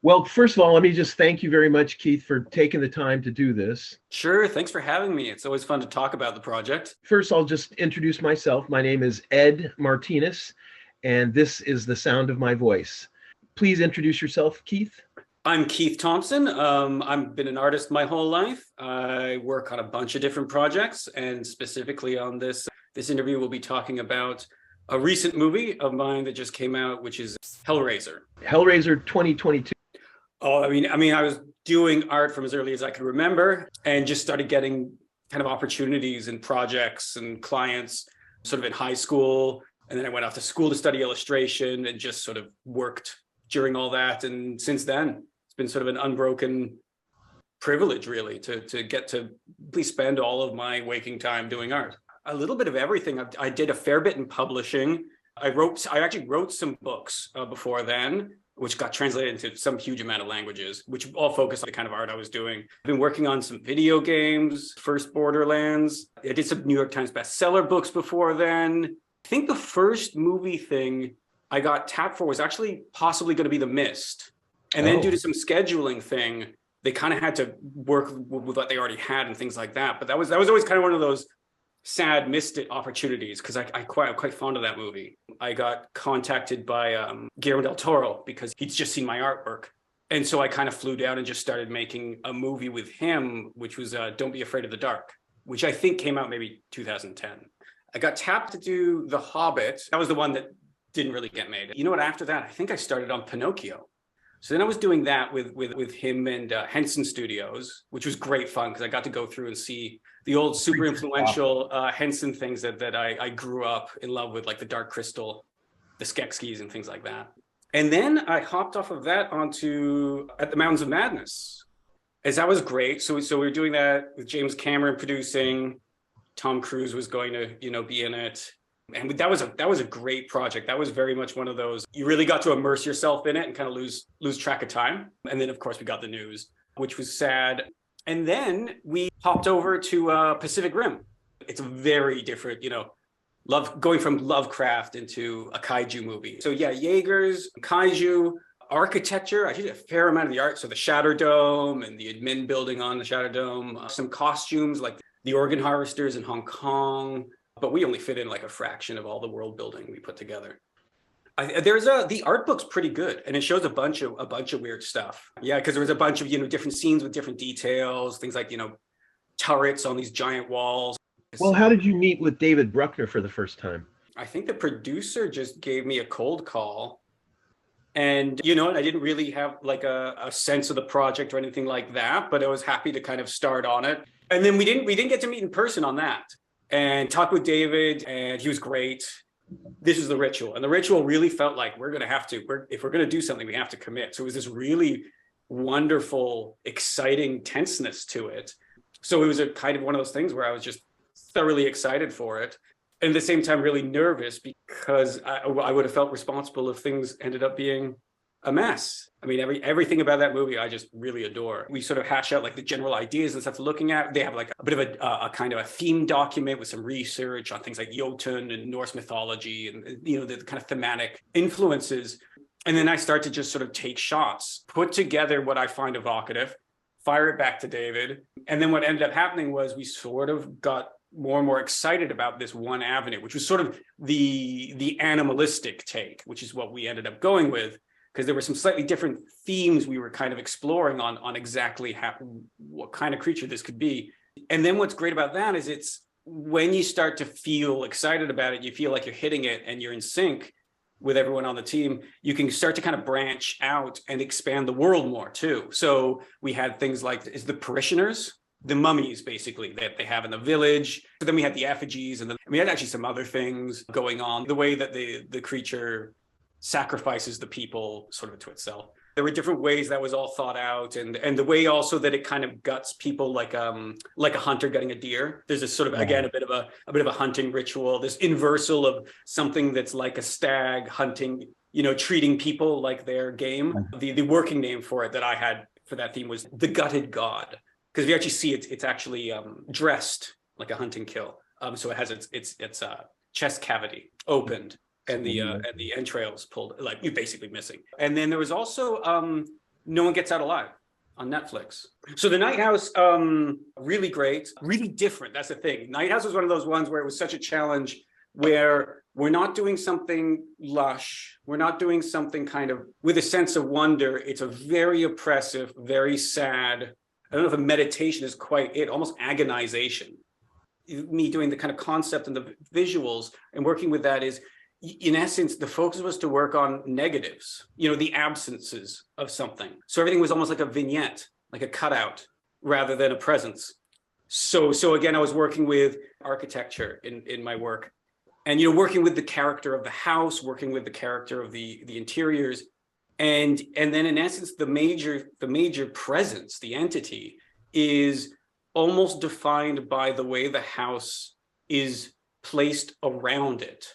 Well, first of all, let me just thank you very much, Keith, for taking the time to do this. Sure, thanks for having me. It's always fun to talk about the project. First, I'll just introduce myself. My name is Ed Martinez, and this is the sound of my voice. Please introduce yourself, Keith. I'm Keith Thompson. I've been an artist my whole life. I work on a bunch of different projects, and specifically on this interview, we'll be talking about a recent movie of mine that just came out, which is Hellraiser. Hellraiser 2022. Oh, I was doing art from as early as I could remember, and just started getting kind of opportunities and projects and clients sort of in high school. And then I went off to school to study illustration and just sort of worked during all that. And since then, it's been sort of an unbroken privilege, really, to get to at least spend all of my waking time doing art. A little bit of everything. I did a fair bit in publishing. I actually wrote some books before then, which got translated into some huge amount of languages, which all focused on the kind of art I was doing. I've been working on some video games, first Borderlands. I did some New York Times bestseller books before then. I think the first movie thing I got tapped for was actually possibly going to be The Mist. And then due to some scheduling thing, they kind of had to work with what they already had and things like that. But that was always kind of one of those sad missed it opportunities, because I'm quite fond of that movie. I got contacted by Guillermo del Toro because he'd just seen my artwork. And so I kind of flew down and just started making a movie with him, which was Don't Be Afraid of the Dark, which I think came out maybe 2010. I got tapped to do The Hobbit. That was the one that didn't really get made. You know what, after that, I think I started on Pinocchio. So then I was doing that with him and Henson Studios, which was great fun because I got to go through and see the old super influential Henson things that I grew up in love with, like the Dark Crystal, the Skeksis and things like that. And then I hopped off of that onto At the Mountains of Madness, as that was great. So we were doing that with James Cameron producing. Tom Cruise was going to, be in it. And that was a great project. That was very much one of those, you really got to immerse yourself in it and kind of lose track of time. And then, of course, we got the news, which was sad. And then we hopped over to Pacific Rim. It's a very different, going from Lovecraft into a kaiju movie. So yeah, Jaegers, kaiju, architecture. I did a fair amount of the art. So the Shatter Dome and the admin building on the Shatter Dome, some costumes like the organ harvesters in Hong Kong. But we only fit in like a fraction of all the world building we put together. The art book's pretty good, and it shows a bunch of weird stuff. Yeah, because there was a bunch of different scenes with different details, things like turrets on these giant walls. Well, how did you meet with David Bruckner for the first time? I think the producer just gave me a cold call, and I didn't really have like a sense of the project or anything like that, but I was happy to kind of start on it. And then we didn't get to meet in person on that. And talked with David, and he was great. This is the ritual. And the ritual really felt like if we're going to do something, we have to commit. So it was this really wonderful, exciting tenseness to it. So it was a kind of one of those things where I was just thoroughly excited for it. And at the same time, really nervous because I would have felt responsible if things ended up being a mess. I mean, everything about that movie I just really adore. We sort of hash out like the general ideas and stuff looking at. They have like a bit of a kind of a theme document with some research on things like Jotun and Norse mythology and the kind of thematic influences. And then I start to just sort of take shots, put together what I find evocative, fire it back to David. And then what ended up happening was we sort of got more and more excited about this one avenue, which was sort of the animalistic take, which is what we ended up going with. Because there were some slightly different themes we were kind of exploring on exactly what kind of creature this could be. And then what's great about that is it's when you start to feel excited about it, you feel like you're hitting it and you're in sync with everyone on the team, you can start to kind of branch out and expand the world more too. So we had things like the parishioners, the mummies basically that they have in the village. But then we had the effigies, and we had actually some other things going on. The way that the creature sacrifices the people sort of to itself. There were different ways that was all thought out, and the way also that it kind of guts people like a hunter gutting a deer. There's this sort of again a bit of a hunting ritual, this inversal of something that's like a stag hunting, treating people like their game. The working name for it that I had for that theme was the gutted god, because if you actually see it, it's actually dressed like a hunting kill. So it has its chest cavity opened, and the entrails pulled, like, you're basically missing. And then there was also no one gets out alive on Netflix. So the Nighthouse, really great, really different. That's the thing. Nighthouse was one of those ones where it was such a challenge, where we're not doing something lush. We're not doing something kind of with a sense of wonder. It's a very oppressive, very sad. I don't know if a meditation is quite it, almost agonization. Me doing the kind of concept and the visuals and working with that is, in essence, the focus was to work on negatives, the absences of something. So everything was almost like a vignette, like a cutout, rather than a presence. So again, I was working with architecture in my work, and working with the character of the house, working with the character of the interiors, and then in essence, the major presence, the entity, is almost defined by the way the house is placed around it.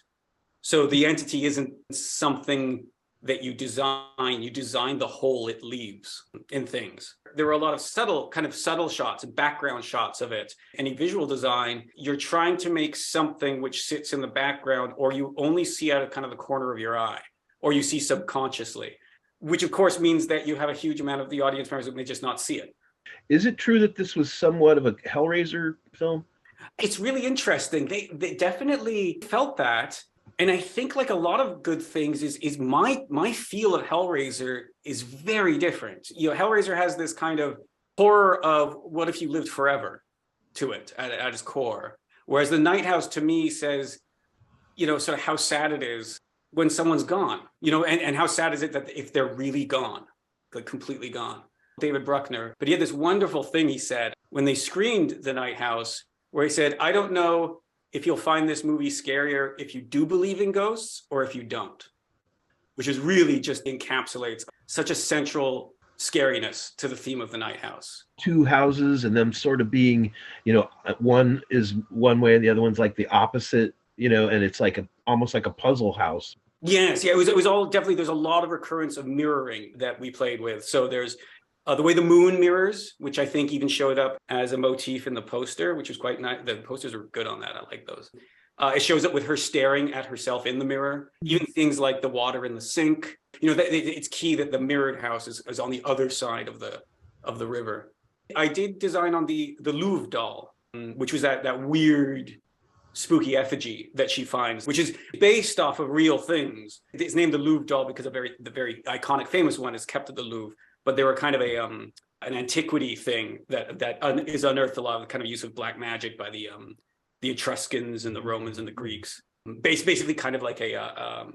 So the entity isn't something that you design the hole it leaves in things. There were a lot of subtle shots and background shots of it. Any visual design, you're trying to make something which sits in the background, or you only see out of kind of the corner of your eye, or you see subconsciously, which of course means that you have a huge amount of the audience members who may just not see it. Is it true that this was somewhat of a Hellraiser film? It's really interesting. They definitely felt that. And I think, like a lot of good things, is my feel of Hellraiser is very different. Hellraiser has this kind of horror of what if you lived forever to it at its core. Whereas the Nighthouse to me says, sort of how sad it is when someone's gone, and how sad is it that if they're really gone, like completely gone. David Bruckner, but he had this wonderful thing he said when they screened the Nighthouse, where he said, I don't know if you'll find this movie scarier if you do believe in ghosts or if you don't, which is really just encapsulates such a central scariness to the theme of the Nighthouse. Two houses and them sort of being, one is one way and the other one's like the opposite, and it's like almost like a puzzle house. Yes, yeah, it was all definitely, there's a lot of recurrence of mirroring that we played with. So there's the way the moon mirrors, which I think even showed up as a motif in the poster, which was quite nice. The posters are good on that. I like those. It shows up with her staring at herself in the mirror. Even things like the water in the sink. It's key that the mirrored house is on the other side of the river. I did design on the Louvre doll, which was that weird, spooky effigy that she finds, which is based off of real things. It's named the Louvre doll because the very iconic, famous one is kept at the Louvre. But they were kind of an antiquity thing that is unearthed a lot of the kind of use of black magic by the Etruscans and the Romans and the Greeks. Basically, kind of like a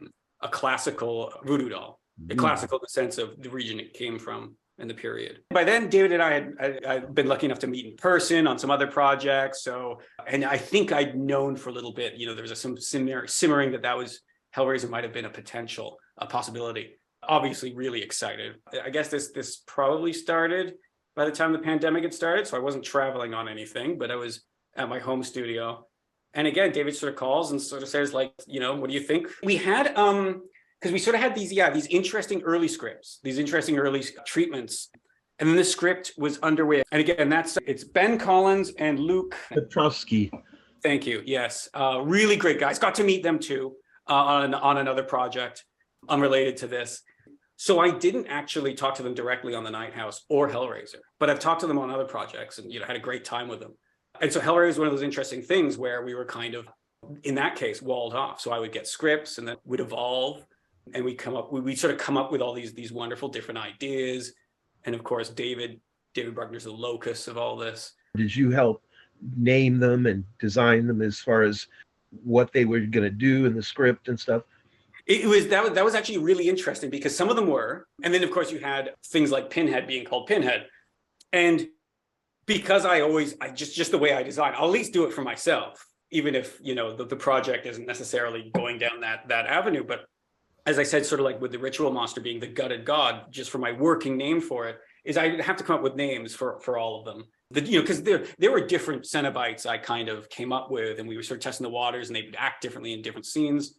classical voodoo doll, classical in the sense of the region it came from and the period. By then, David and I had been lucky enough to meet in person on some other projects. So, and I think I'd known for a little bit. There was some simmering that was Hellraiser might have been a possibility. Obviously really excited. I guess this probably started by the time the pandemic had started, so I wasn't traveling on anything, but I was at my home studio. And again, David sort of calls and sort of says, like, what do you think? We had because we sort of had these interesting early scripts, these interesting early treatments, and then the script was underway. And again, it's Ben Collins and Luke Petrovsky. Thank you. Yes, really great guys. Got to meet them too on another project unrelated to this. So I didn't actually talk to them directly on the Nighthouse or Hellraiser, but I've talked to them on other projects and had a great time with them. And so Hellraiser is one of those interesting things where we were kind of, in that case, walled off. So I would get scripts and then would evolve, and we'd sort of come up with all these wonderful different ideas. And of course, David Bruckner's the locus of all this. Did you help name them and design them as far as what they were going to do in the script and stuff? That was actually really interesting because some of them were, and then of course you had things like Pinhead being called Pinhead, and because I just the way I design, I'll at least do it for myself, even if the project isn't necessarily going down that avenue. But as I said, sort of like with the ritual monster being the gutted god, just for my working name for it, is I have to come up with names for all of them. Because there were different Cenobites I kind of came up with, and we were sort of testing the waters, and they would act differently in different scenes.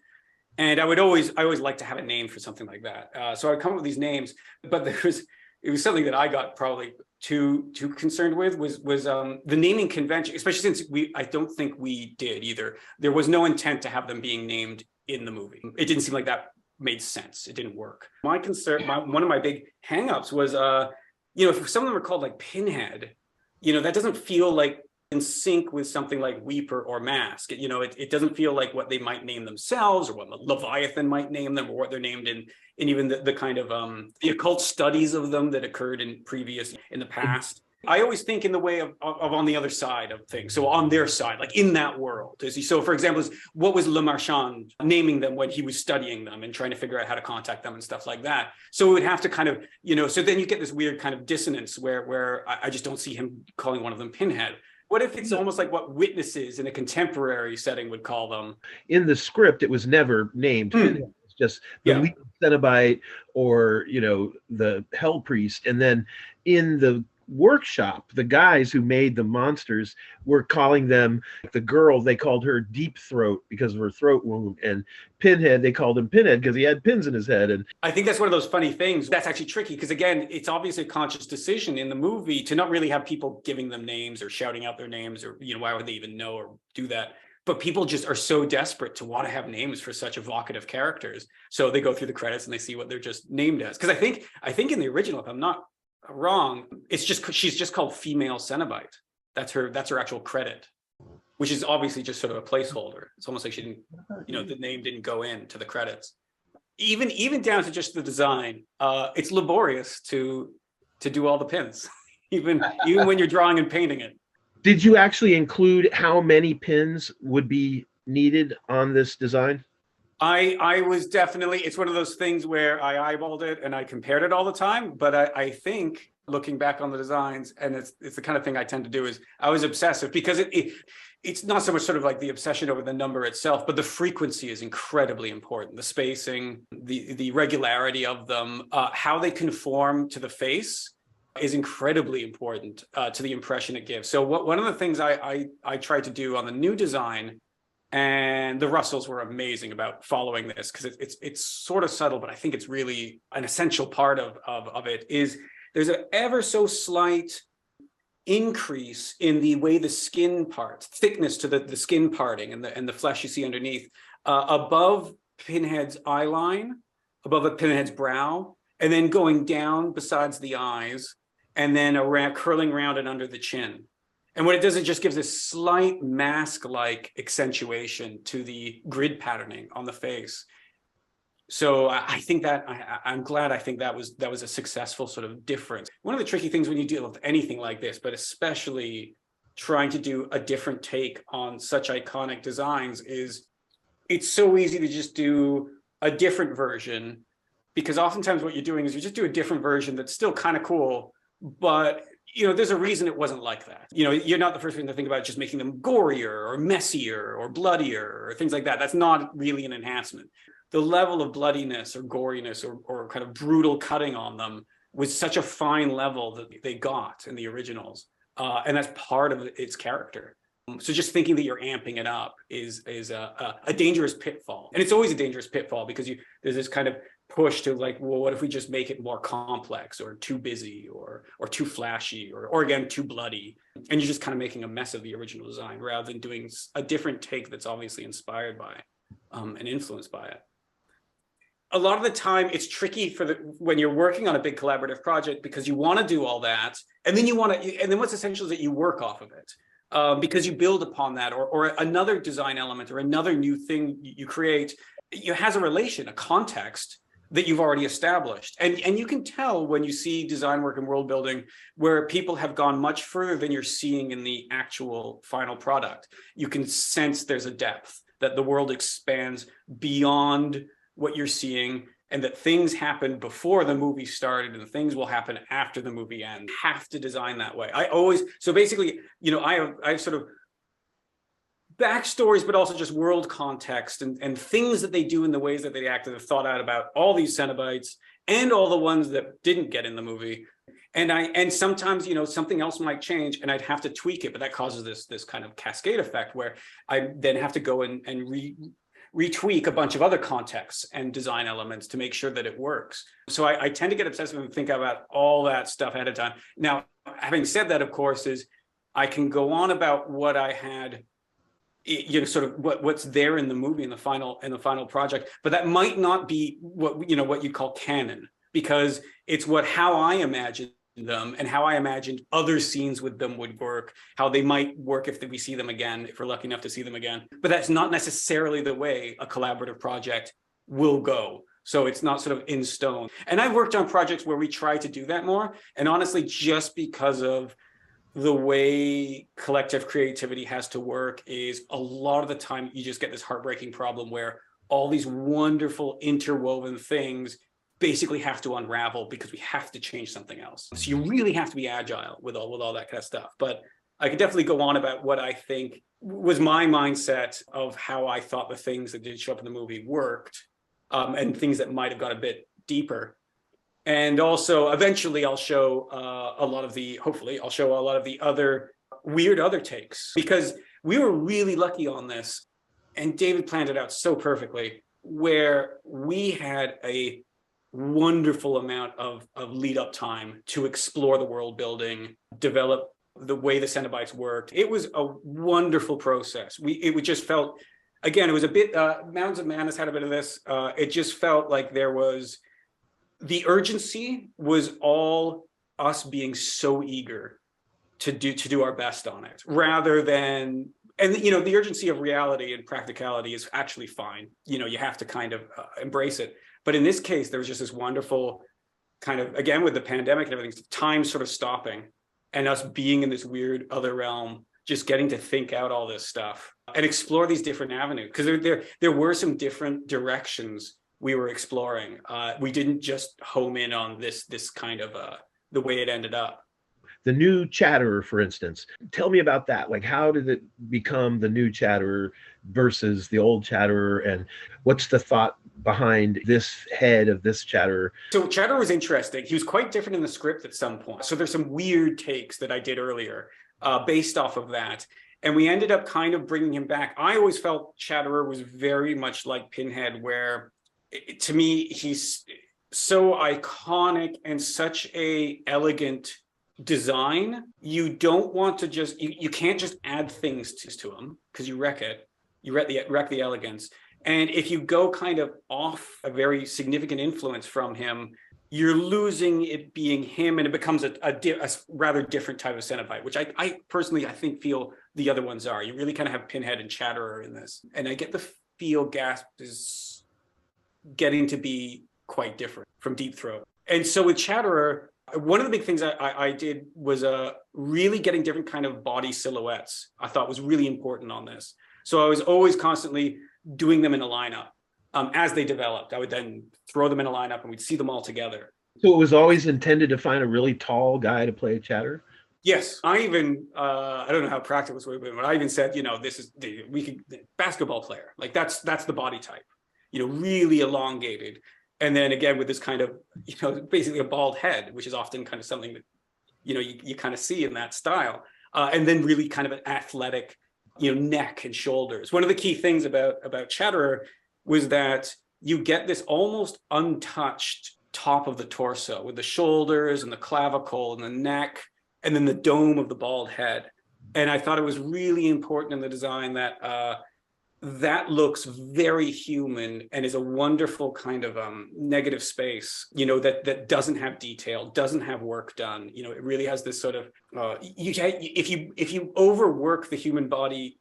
And I always like to have a name for something like that. So I'd come up with these names, but it was something that I got probably too concerned with was the naming convention, especially since I don't think we did either. There was no intent to have them being named in the movie. It didn't seem like that made sense. It didn't work. My concern, one of my big hangups was, if some of them are called like Pinhead, that doesn't feel like in sync with something like Weeper or Mask. It doesn't feel like what they might name themselves or what Leviathan might name them or what they're named in even the kind of the occult studies of them that occurred in the past. I always think in the way of on the other side of things. So on their side, like in that world. So for example, what was Le Marchand naming them when he was studying them and trying to figure out how to contact them and stuff like that. So it would have to kind of, so then you get this weird kind of dissonance where I just don't see him calling one of them Pinhead. What if it's almost like what witnesses in a contemporary setting would call them? In the script, it was never named Pinhead. It's just the lead Cenobite or, the Hell Priest. And then in the workshop, the guys who made the monsters were calling them, the girl, they called her Deep Throat because of her throat wound, and Pinhead, they called him Pinhead because he had pins in his head. And I think that's one of those funny things that's actually tricky because, again, it's obviously a conscious decision in the movie to not really have people giving them names or shouting out their names, or why would they even know or do that? But people just are so desperate to want to have names for such evocative characters, so they go through the credits and they see what they're just named as. Because I think in the original, if I'm not wrong, it's just she's just called Female Cenobite. That's her actual credit, which is obviously just sort of a placeholder. It's almost like she didn't, the name didn't go into the credits. Even down to just the design, it's laborious to do all the pins, even when you're drawing and painting it. Did you actually include how many pins would be needed on this design? I was definitely, it's one of those things where I eyeballed it and I compared it all the time, but I think looking back on the designs, and it's the kind of thing I tend to do, is I was obsessive because it's not so much sort of like the obsession over the number itself, but the frequency is incredibly important. The spacing, the regularity of them, how they conform to the face is incredibly important to the impression it gives. So one of the things I tried to do on the new design, and the Russells were amazing about following this because it's sort of subtle, but I think it's really an essential part of it, is there's an ever so slight increase in the way the skin parts, thickness to the skin parting and the flesh you see underneath, above Pinhead's eye line, above Pinhead's brow, and then going down besides the eyes, and then around, curling around and under the chin. And what it does, it just gives this slight mask-like accentuation to the grid patterning on the face. So I think that I'm glad. I think that was a successful sort of difference. One of the tricky things when you deal with anything like this, but especially trying to do a different take on such iconic designs, is it's so easy to just do a different version, because oftentimes what you're doing is you just do a different version that's still kind of cool, but there's a reason it wasn't like that. You're not the first person to think about just making them gorier or messier or bloodier or things like that. That's not really an enhancement. The level of bloodiness or goriness or kind of brutal cutting on them was such a fine level that they got in the originals. And that's part of its character. So just thinking that you're amping it up is a dangerous pitfall. And it's always a dangerous pitfall because there's this kind of push to like, well, what if we just make it more complex or too busy or too flashy or again, too bloody? And you're just kind of making a mess of the original design rather than doing a different take that's obviously inspired by and influenced by it. A lot of the time it's tricky when you're working on a big collaborative project, because you want to do all that. And then and what's essential is that you work off of it because you build upon that, or another design element or another new thing you create, it has a relation, a context that you've already established. And you can tell when you see design work and world building where people have gone much further than you're seeing in the actual final product. You can sense there's a depth, that the world expands beyond what you're seeing, and that things happen before the movie started and things will happen after the movie ends. You have to design that way. So basically, I have sort of backstories, but also just world context and things that they do in the ways that they act that have thought out about all these Cenobites and all the ones that didn't get in the movie. And sometimes, something else might change and I'd have to tweak it, but that causes this kind of cascade effect where I then have to go and retweak a bunch of other contexts and design elements to make sure that it works. So I tend to get obsessive and think about all that stuff ahead of time. Now, having said that, of course, is I can go on about what I had sort of what's there in the movie in the final project, but that might not be what you call canon, because it's how I imagine them and how I imagined other scenes with them would work, how they might work if we see them again, if we're lucky enough to see them again. But that's not necessarily the way a collaborative project will go. So it's not sort of in stone. And I've worked on projects where we try to do that more. And honestly, just because of the way collective creativity has to work, is a lot of the time you just get this heartbreaking problem where all these wonderful interwoven things basically have to unravel because we have to change something else. So you really have to be agile with all that kind of stuff. But I could definitely go on about what I think was my mindset of how I thought the things that did show up in the movie worked, and things that might have got a bit deeper. And also eventually I'll show hopefully I'll show a lot of the other weird takes, because we were really lucky on this, and David planned it out so perfectly, where we had a wonderful amount of lead up time to explore the world building, develop the way the Cenobites worked. It was a wonderful process. It just felt, again, it was a bit, Mountains of Madness had a bit of this. It just felt like there was, the urgency was all us being so eager to do our best on it, rather than, and the urgency of reality and practicality is actually fine. You have to kind of embrace it. But in this case, there was just this wonderful kind of, again, with the pandemic and everything, time sort of stopping and us being in this weird other realm, just getting to think out all this stuff and explore these different avenues. Because there were some different directions we were exploring. We didn't just home in on this kind of the way it ended up. The new Chatterer, for instance, tell me about that. Like, how did it become the new Chatterer versus the old Chatterer, and what's the thought behind this head of this Chatterer? So Chatterer was interesting. He was quite different in the script at some point. So there's some weird takes that I did earlier based off of that. And we ended up kind of bringing him back. I always felt Chatterer was very much like Pinhead, where to me, he's so iconic and such a elegant design. You don't want to just, you can't just add things to him, because you wreck it. You wreck the elegance. And if you go kind of off a very significant influence from him, you're losing it being him, and it becomes a rather different type of Cenobite, which I personally, I feel the other ones are. You really kind of have Pinhead and Chatterer in this. And I get the feel Gasp is getting to be quite different from Deep Throat. And so with Chatterer, one of the big things I did was really getting different kind of body silhouettes. I thought was really important on this. So I was always constantly doing them in a lineup. As they developed, I would then throw them in a lineup and we'd see them all together. So it was always intended to find a really tall guy to play Chatterer? Yes. I even, I don't know how practical this would be, but I even said, this is, basketball player. Like that's the body type, really elongated. And then again, with this kind of, basically a bald head, which is often kind of something that, you kind of see in that style. And then really kind of an athletic, neck and shoulders. One of the key things about Chatterer was that you get this almost untouched top of the torso with the shoulders and the clavicle and the neck, and then the dome of the bald head. And I thought it was really important in the design that that looks very human and is a wonderful kind of negative space, that doesn't have detail, doesn't have work done. It really has this sort of, if you overwork the human body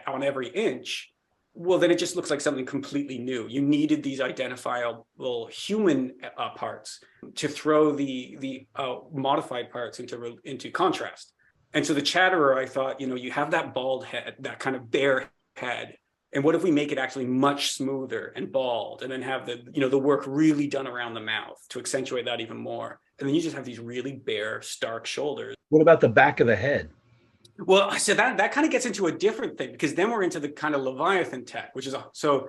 on every inch, well, then it just looks like something completely new. You needed these identifiable human parts to throw the modified parts into contrast. And so the Chatterer, I thought, you have that bald head, that kind of bare head. And what if we make it actually much smoother and bald, and then have the work really done around the mouth to accentuate that even more? And then you just have these really bare, stark shoulders. What about the back of the head? Well, so that kind of gets into a different thing, because then we're into the kind of Leviathan tech, which is, so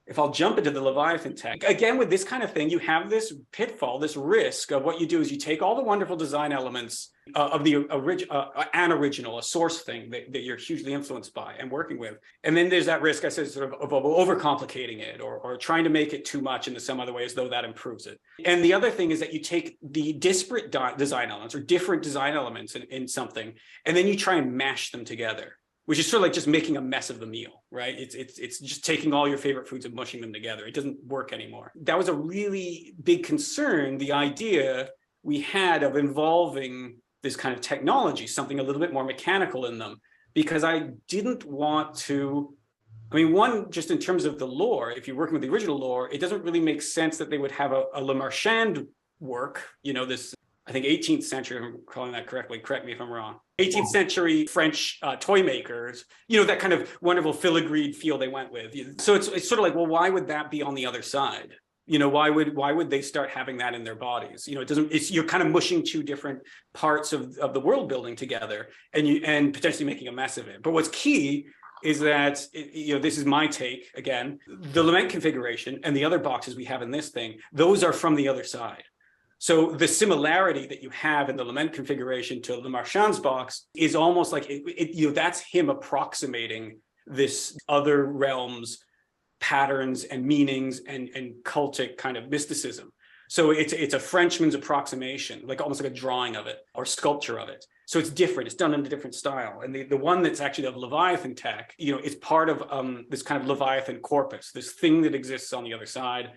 if I'll jump into the Leviathan tech, again, with this kind of thing, you have this pitfall, this risk of what you do is you take all the wonderful design elements of the original, a source thing that you're hugely influenced by and working with. And then there's that risk, I said, sort of overcomplicating it or trying to make it too much into some other way as though that improves it. And the other thing is that you take the disparate design elements or different design elements in something, and then you try and mash them together, which is sort of like just making a mess of the meal, right? It's just taking all your favorite foods and mushing them together. It doesn't work anymore. That was a really big concern, the idea we had of involving this kind of technology, something a little bit more mechanical in them, because I didn't want to, I mean, one, just in terms of the lore, if you're working with the original lore, it doesn't really make sense that they would have a Le Marchand work, this, I think 18th century, if I'm calling that correctly, correct me if I'm wrong, 18th century French toy makers, that kind of wonderful filigreed feel they went with. So it's sort of like, well, why would that be on the other side? Why would they start having that in their bodies? You're kind of mushing two different parts of the world building together and potentially making a mess of it. But what's key is that, this is my take, again, the lament configuration and the other boxes we have in this thing, those are from the other side. So the similarity that you have in the lament configuration to Le Marchand's box is almost like, that's him approximating this other realm's patterns and meanings and cultic kind of mysticism. So it's a Frenchman's approximation, like almost like a drawing of it or sculpture of it. So it's different. It's done in a different style. And the one that's actually of Leviathan tech, is part of this kind of Leviathan corpus, this thing that exists on the other side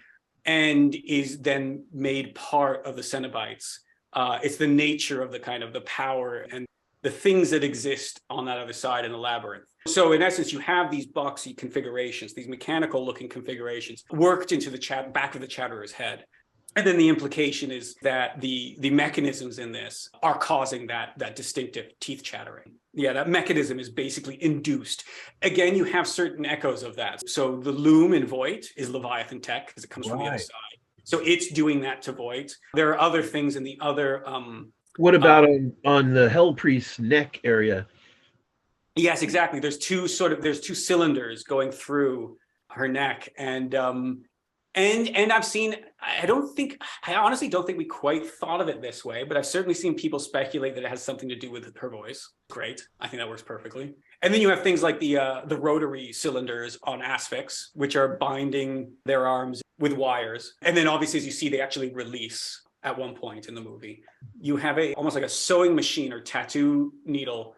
and is then made part of the Cenobites. It's the nature of the kind of the power and the things that exist on that other side in the labyrinth. So in essence, you have these boxy configurations, these mechanical looking configurations worked into the back of the Chatterer's head. And then the implication is that the mechanisms in this are causing that distinctive teeth chattering. Yeah, that mechanism is basically induced. Again, you have certain echoes of that. So the loom in Voight is Leviathan tech because it comes from the other side. So it's doing that to Voight. There are other things in the other... what about on the Hell Priest's neck area? Yes, exactly. There's two cylinders going through her neck. And I've seen, I honestly don't think we quite thought of it this way, but I've certainly seen people speculate that it has something to do with her voice. Great. I think that works perfectly. And then you have things like the rotary cylinders on Asphyx, which are binding their arms with wires. And then obviously, as you see, they actually release at one point in the movie. You have almost like a sewing machine or tattoo needle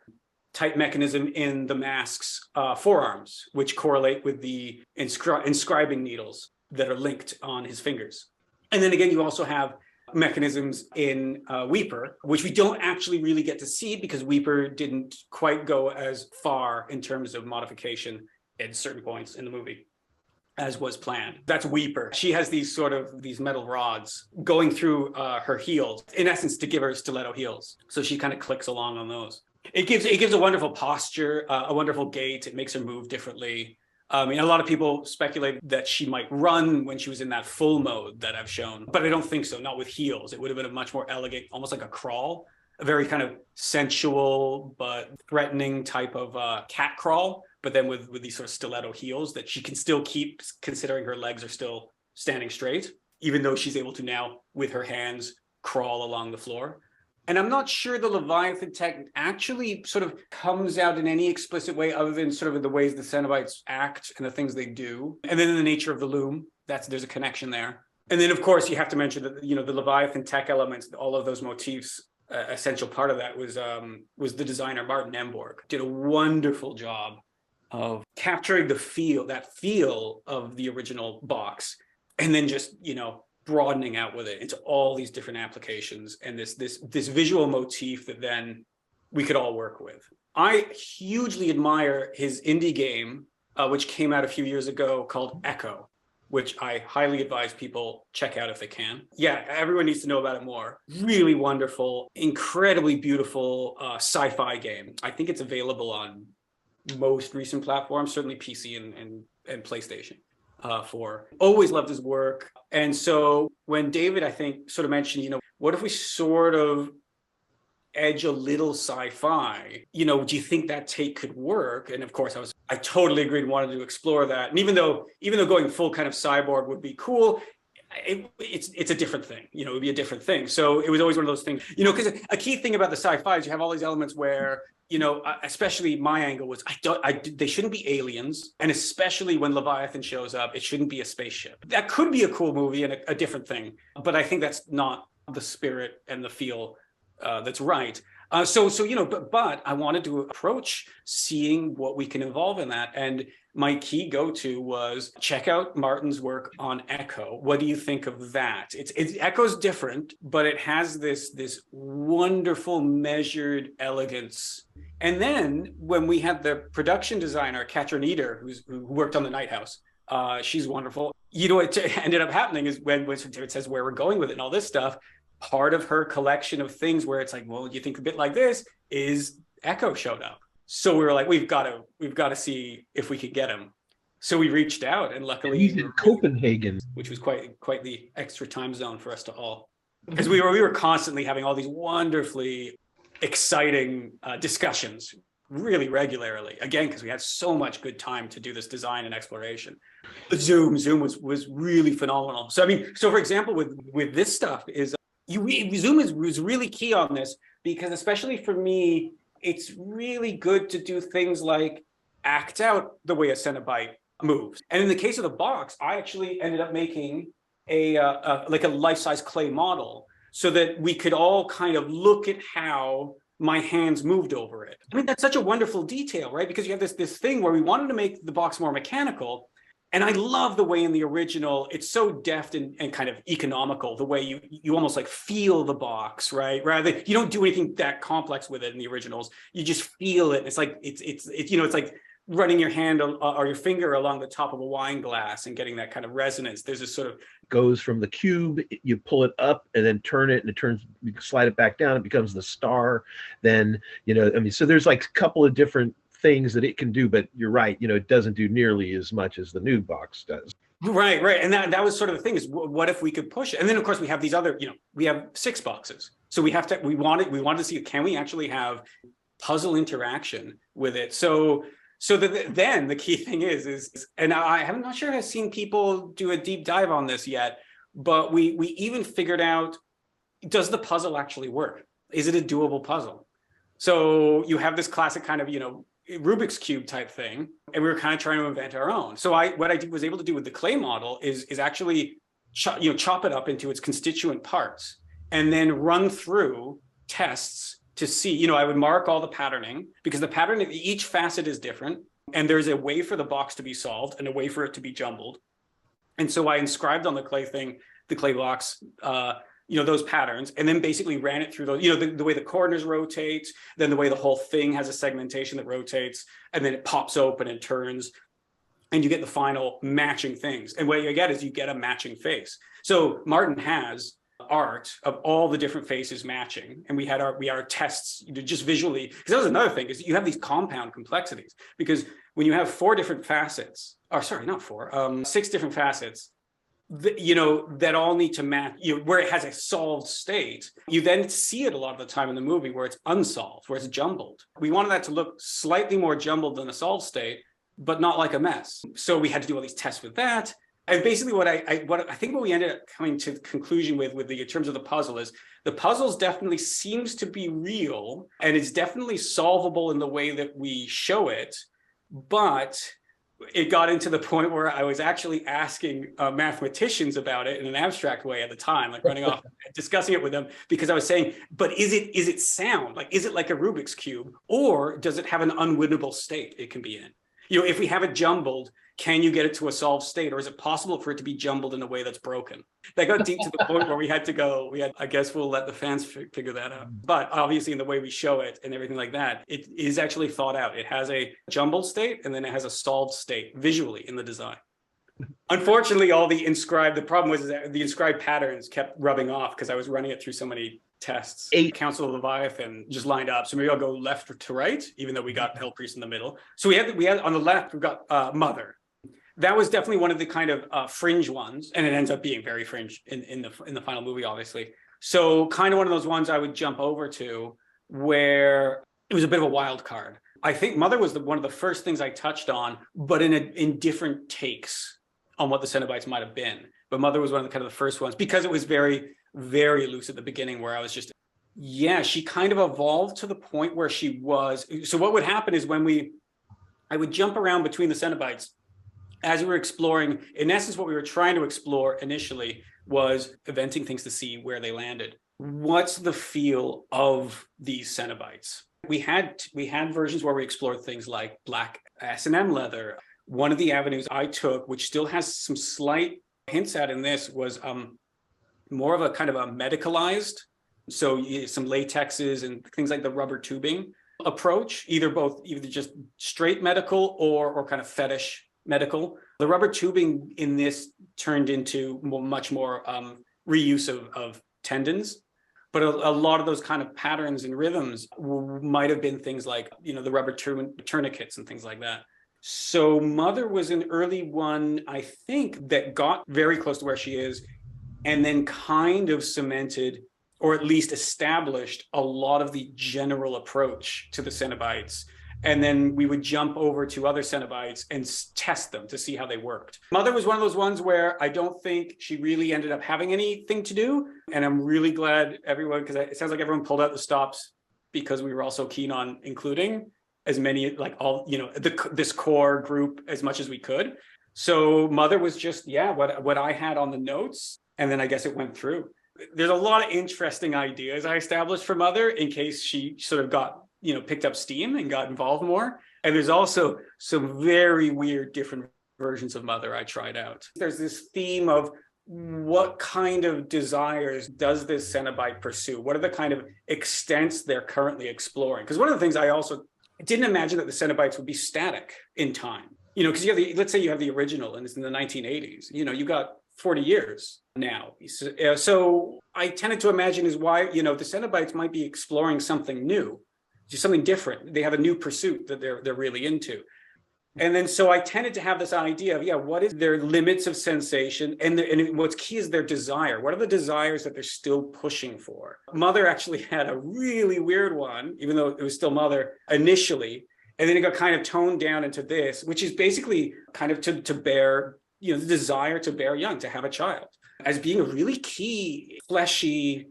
type mechanism in the mask's forearms, which correlate with the inscribing needles that are linked on his fingers. And then again, you also have mechanisms in Weeper, which we don't actually really get to see because Weeper didn't quite go as far in terms of modification at certain points in the movie as was planned. That's Weeper. She has these metal rods going through her heels, in essence, to give her stiletto heels. So she kind of clicks along on those. It gives a wonderful posture, a wonderful gait. It makes her move differently. I mean, a lot of people speculate that she might run when she was in that full mode that I've shown, but I don't think so, not with heels. It would have been a much more elegant, almost like a crawl, a very kind of sensual but threatening type of cat crawl, but then with these sort of stiletto heels that she can still keep, considering her legs are still standing straight, even though she's able to now, with her hands, crawl along the floor. And I'm not sure the Leviathan tech actually sort of comes out in any explicit way other than sort of the ways the Cenobites act and the things they do. And then in the nature of the loom, there's a connection there. And then, of course, you have to mention that, the Leviathan tech elements, all of those motifs, essential part of that was the designer, Martin Emborg, did a wonderful job of capturing that feel of the original box. And then just, broadening out with it into all these different applications and this visual motif that then we could all work with. I hugely admire his indie game, which came out a few years ago called Echo, which I highly advise people check out if they can. Yeah, everyone needs to know about it more. Really wonderful, incredibly beautiful sci-fi game. I think it's available on most recent platforms, certainly PC and PlayStation. Always loved his work. And so when David, I think, sort of mentioned, what if we sort of edge a little sci-fi, do you think that take could work? And of course, I totally agreed and wanted to explore that. And even though going full kind of cyborg would be cool, it's a different thing, it would be a different thing. So it was always one of those things, because a key thing about the sci-fi is you have all these elements where, especially my angle was they shouldn't be aliens. And especially when Leviathan shows up, it shouldn't be a spaceship. That could be a cool movie and a different thing. But I think that's not the spirit and the feel that's right. But I wanted to approach seeing what we can evolve in that. And my key go-to was check out Martin's work on Echo. What do you think of that? It's Echo's different, but it has this wonderful measured elegance. And then when we had the production designer, Katrin Eder, who worked on the Nighthouse, she's wonderful. What ended up happening is when David says where we're going with it and all this stuff, part of her collection of things where it's like, well, you think a bit like this is Echo showed up. So we were like, we've got to see if we could get him. So we reached out, and luckily he's in Copenhagen, which was quite the extra time zone for us to all, because we were constantly having all these wonderfully exciting discussions really regularly. Again, because we had so much good time to do this design and exploration. The Zoom was really phenomenal. So for example, with this stuff is Zoom was really key on this, because especially for me, it's really good to do things like act out the way a Cenobite moves. And in the case of the box, I actually ended up making a life-size clay model so that we could all kind of look at how my hands moved over it. I mean, that's such a wonderful detail, right? Because you have this thing where we wanted to make the box more mechanical. And I love the way in the original, it's so deft and kind of economical, the way you almost like feel the box, right? Rather, you don't do anything that complex with it in the originals. You just feel it. It's like, it's like running your hand or your finger along the top of a wine glass and getting that kind of resonance. There's this sort of goes from the cube, you pull it up and then turn it, and it turns, you slide it back down, it becomes the star. Then, so there's like a couple of different things that it can do, but you're right, it doesn't do nearly as much as the new box does. Right. And that was sort of the thing, is what if we could push it? And then of course we have these other, we have 6 boxes. So we wanted to see, can we actually have puzzle interaction with it? Then the key thing is, and I'm not sure I've seen people do a deep dive on this yet, but we even figured out, does the puzzle actually work? Is it a doable puzzle? So you have this classic kind of, Rubik's Cube type thing, and we were kind of trying to invent our own. So what I was able to do with the clay model is actually chop it up into its constituent parts and then run through tests to see, I would mark all the patterning, because the pattern, each facet is different, and there's a way for the box to be solved and a way for it to be jumbled. And so I inscribed on the clay box, those patterns, and then basically ran it through those, the way the corners rotate, then the way the whole thing has a segmentation that rotates, and then it pops open and turns, and you get the final matching things. And what you get is you get a matching face. So Martin has art of all the different faces matching, and we had our tests just visually, because that was another thing, is you have these compound complexities, because when you have 4 different facets, or sorry, not 4, 6 different facets, that all need to match, where it has a solved state, you then see it a lot of the time in the movie where it's unsolved, where it's jumbled. We wanted that to look slightly more jumbled than a solved state, but not like a mess. So we had to do all these tests with that. And basically what I think what we ended up coming to the conclusion with in terms of the puzzle is, the puzzles definitely seems to be real, and it's definitely solvable in the way that we show it, but it got into the point where I was actually asking mathematicians about it in an abstract way at the time, like running off discussing it with them, because I was saying, but is it sound? Like, is it like a Rubik's Cube, or does it have an unwinnable state it can be in? If we have it jumbled, can you get it to a solved state, or is it possible for it to be jumbled in a way that's broken? That got deep to the point where I guess we'll let the fans figure that out. But obviously in the way we show it and everything like that, it is actually thought out. It has a jumbled state, and then it has a solved state visually in the design. Unfortunately, the problem was that the inscribed patterns kept rubbing off because I was running it through so many tests. 8 Council of Leviathan just lined up. So maybe I'll go left to right, even though we got Hell Priest in the middle. So we had on the left, we've got Mother. That was definitely one of the kind of fringe ones, and it ends up being very fringe in the final movie, obviously. So kind of one of those ones I would jump over to, where it was a bit of a wild card. I think Mother was one of the first things I touched on, but in different takes on what the Cenobites might have been. But Mother was one of the first ones, because it was very, very loose at the beginning, where I was just, she kind of evolved to the point where she was. So what would happen is I would jump around between the Cenobites as we were exploring. In essence, what we were trying to explore initially was eventing things to see where they landed. what's the feel of these Cenobites? We had versions where we explored things like black S&M leather. One of the avenues I took, which still has some slight hints at in this, was more of a kind of a medicalized, so some latexes and things like the rubber tubing approach, either just straight medical or kind of fetish medical. The rubber tubing in this turned into much more reuse of tendons, but a lot of those kind of patterns and rhythms might have been things like, the rubber tourniquets and things like that. So Mother was an early one, I think, that got very close to where she is, and then kind of cemented, or at least established, a lot of the general approach to the Cenobites. And then we would jump over to other Cenobites and test them to see how they worked. Mother was one of those ones where I don't think she really ended up having anything to do. And I'm really glad everyone, because it sounds like everyone pulled out the stops because we were all so keen on including as many, like all, this core group as much as we could. So Mother was just, what I had on the notes. And then I guess it went through. There's a lot of interesting ideas I established for Mother in case she sort of got, picked up steam and got involved more. And there's also some very weird different versions of Mother I tried out. There's this theme of what kind of desires does this Cenobite pursue? What are the kind of extents they're currently exploring? Because one of the things I also didn't imagine that the Cenobites would be static in time. Because let's say you have the original and it's in the 1980s. You got 40 years now. So I tended to imagine is why, the Cenobites might be exploring something new, just something different. They have a new pursuit that they're really into. And then so I tended to have this idea of, what is their limits of sensation? And what's key is their desire. What are the desires that they're still pushing for? Mother actually had a really weird one, even though it was still Mother initially. And then it got kind of toned down into this, which is basically kind of to bear, the desire to bear young, to have a child, as being a really key, fleshy,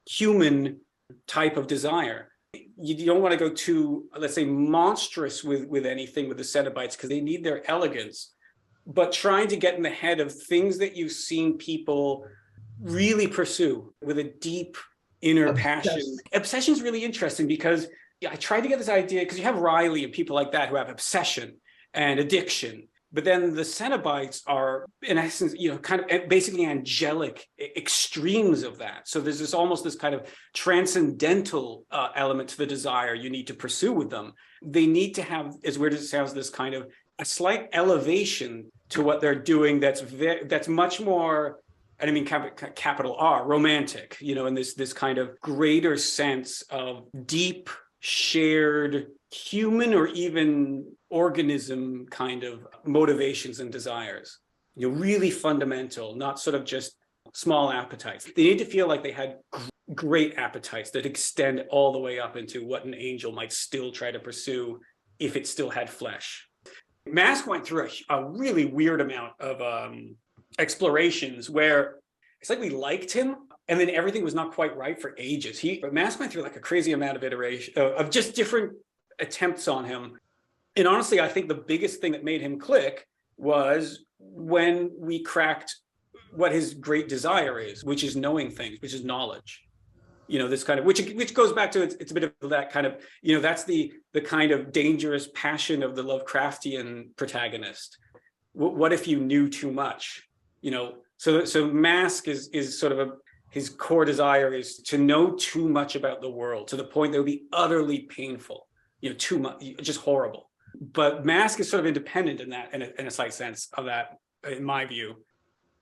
human type of desire. You don't want to go too, let's say, monstrous with anything with the Cenobites because they need their elegance, but trying to get in the head of things that you've seen people really pursue with a deep inner passion. Obsession is really interesting because I tried to get this idea because you have Riley and people like that who have obsession and addiction. But then the Cenobites are, in essence, kind of basically angelic extremes of that. So there's almost this kind of transcendental element to the desire you need to pursue with them. They need to have, as weird as it sounds, this kind of a slight elevation to what they're doing that's much more, and I mean capital R, romantic, and this kind of greater sense of deep, shared human or even organism kind of motivations and desires, really fundamental, not sort of just small appetites. They need to feel like they had great appetites that extend all the way up into what an angel might still try to pursue if it still had flesh. Mask went through a really weird amount of explorations where it's like we liked him, and then everything was not quite right for ages. But Mask went through like a crazy amount of iteration of just different attempts on him. And honestly, I think the biggest thing that made him click was when we cracked what his great desire is, which is knowing things, which is knowledge. This kind of, which goes back to it's a bit of that kind of, that's the kind of dangerous passion of the Lovecraftian protagonist. What if you knew too much? So Mask is sort of his core desire is to know too much about the world to the point that would be utterly painful, too much, just horrible. But Mask is sort of independent in that, in a slight sense of that, in my view.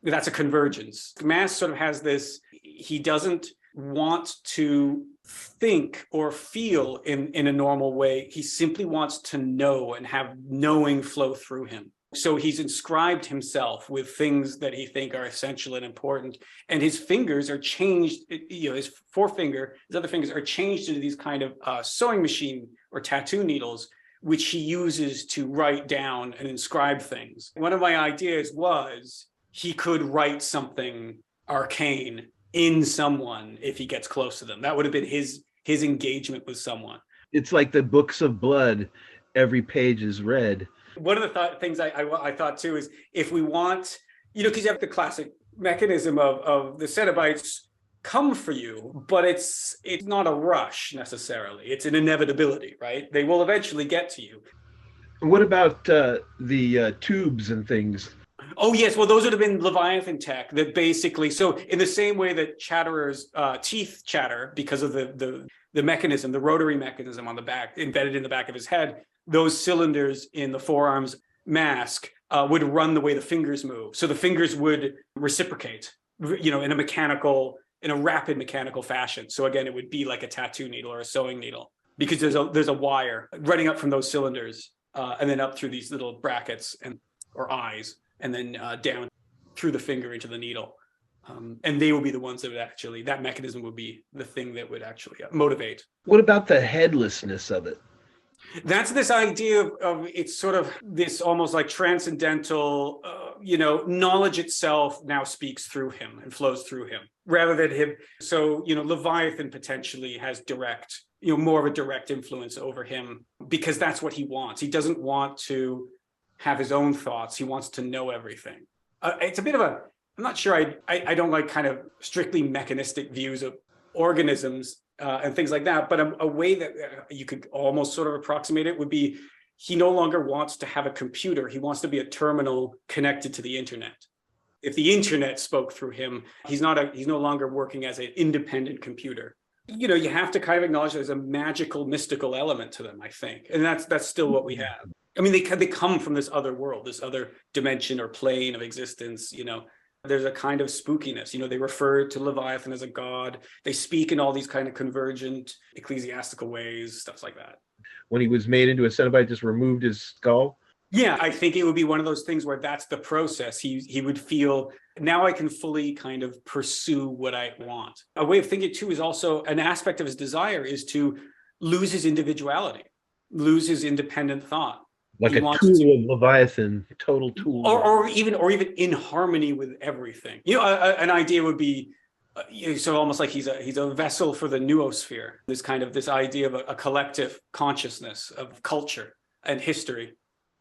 That's a convergence. Mask sort of has this, he doesn't want to think or feel in a normal way. He simply wants to know and have knowing flow through him. So he's inscribed himself with things that he think are essential and important. And his fingers are changed, his forefinger, his other fingers are changed into these kind of sewing machine or tattoo needles, which he uses to write down and inscribe things. One of my ideas was he could write something arcane in someone if he gets close to them. That would have been his engagement with someone. It's like the books of blood. Every page is read. One of the things I thought too is if we want, because you have the classic mechanism of the Cenobites come for you, but it's not a rush necessarily. It's an inevitability, right? They will eventually get to you. What about the tubes and things? Oh, yes. Well, those would have been Leviathan tech that basically, so in the same way that Chatterer's teeth chatter because of the mechanism, the rotary mechanism on the back, embedded in the back of his head, those cylinders in the forearm's mask would run the way the fingers move. So the fingers would reciprocate, in a rapid mechanical fashion. So again, it would be like a tattoo needle or a sewing needle because there's a wire running up from those cylinders and then up through these little brackets or eyes, and then down through the finger into the needle. And they will be the ones that would actually, that mechanism would be the thing that would actually motivate. What about the headlessness of it? That's this idea of it's sort of this almost like transcendental, knowledge itself now speaks through him and flows through him rather than him. So, Leviathan potentially has direct, more of a direct influence over him because that's what he wants. He doesn't want to have his own thoughts. He wants to know everything. It's a bit of I'm not sure. I don't like kind of strictly mechanistic views of organisms and things like that. But a way that you could almost sort of approximate it would be he no longer wants to have a computer. He wants to be a terminal connected to the internet. If the internet spoke through him, he's no longer working as an independent computer. You have to kind of acknowledge there's a magical, mystical element to them, I think. And that's still what we have. I mean, they come from this other world, this other dimension or plane of existence, There's a kind of spookiness. They refer to Leviathan as a god. They speak in all these kind of convergent ecclesiastical ways, stuff like that. When he was made into a Cenobite, just removed his skull? Yeah, I think it would be one of those things where that's the process. He would feel, now I can fully kind of pursue what I want. A way of thinking too is also an aspect of his desire is to lose his individuality, lose his independent thought. Like a tool of Leviathan, total tool. Or even in harmony with everything. An idea would be, so almost like he's a vessel for the noosphere. This idea of a collective consciousness of culture and history.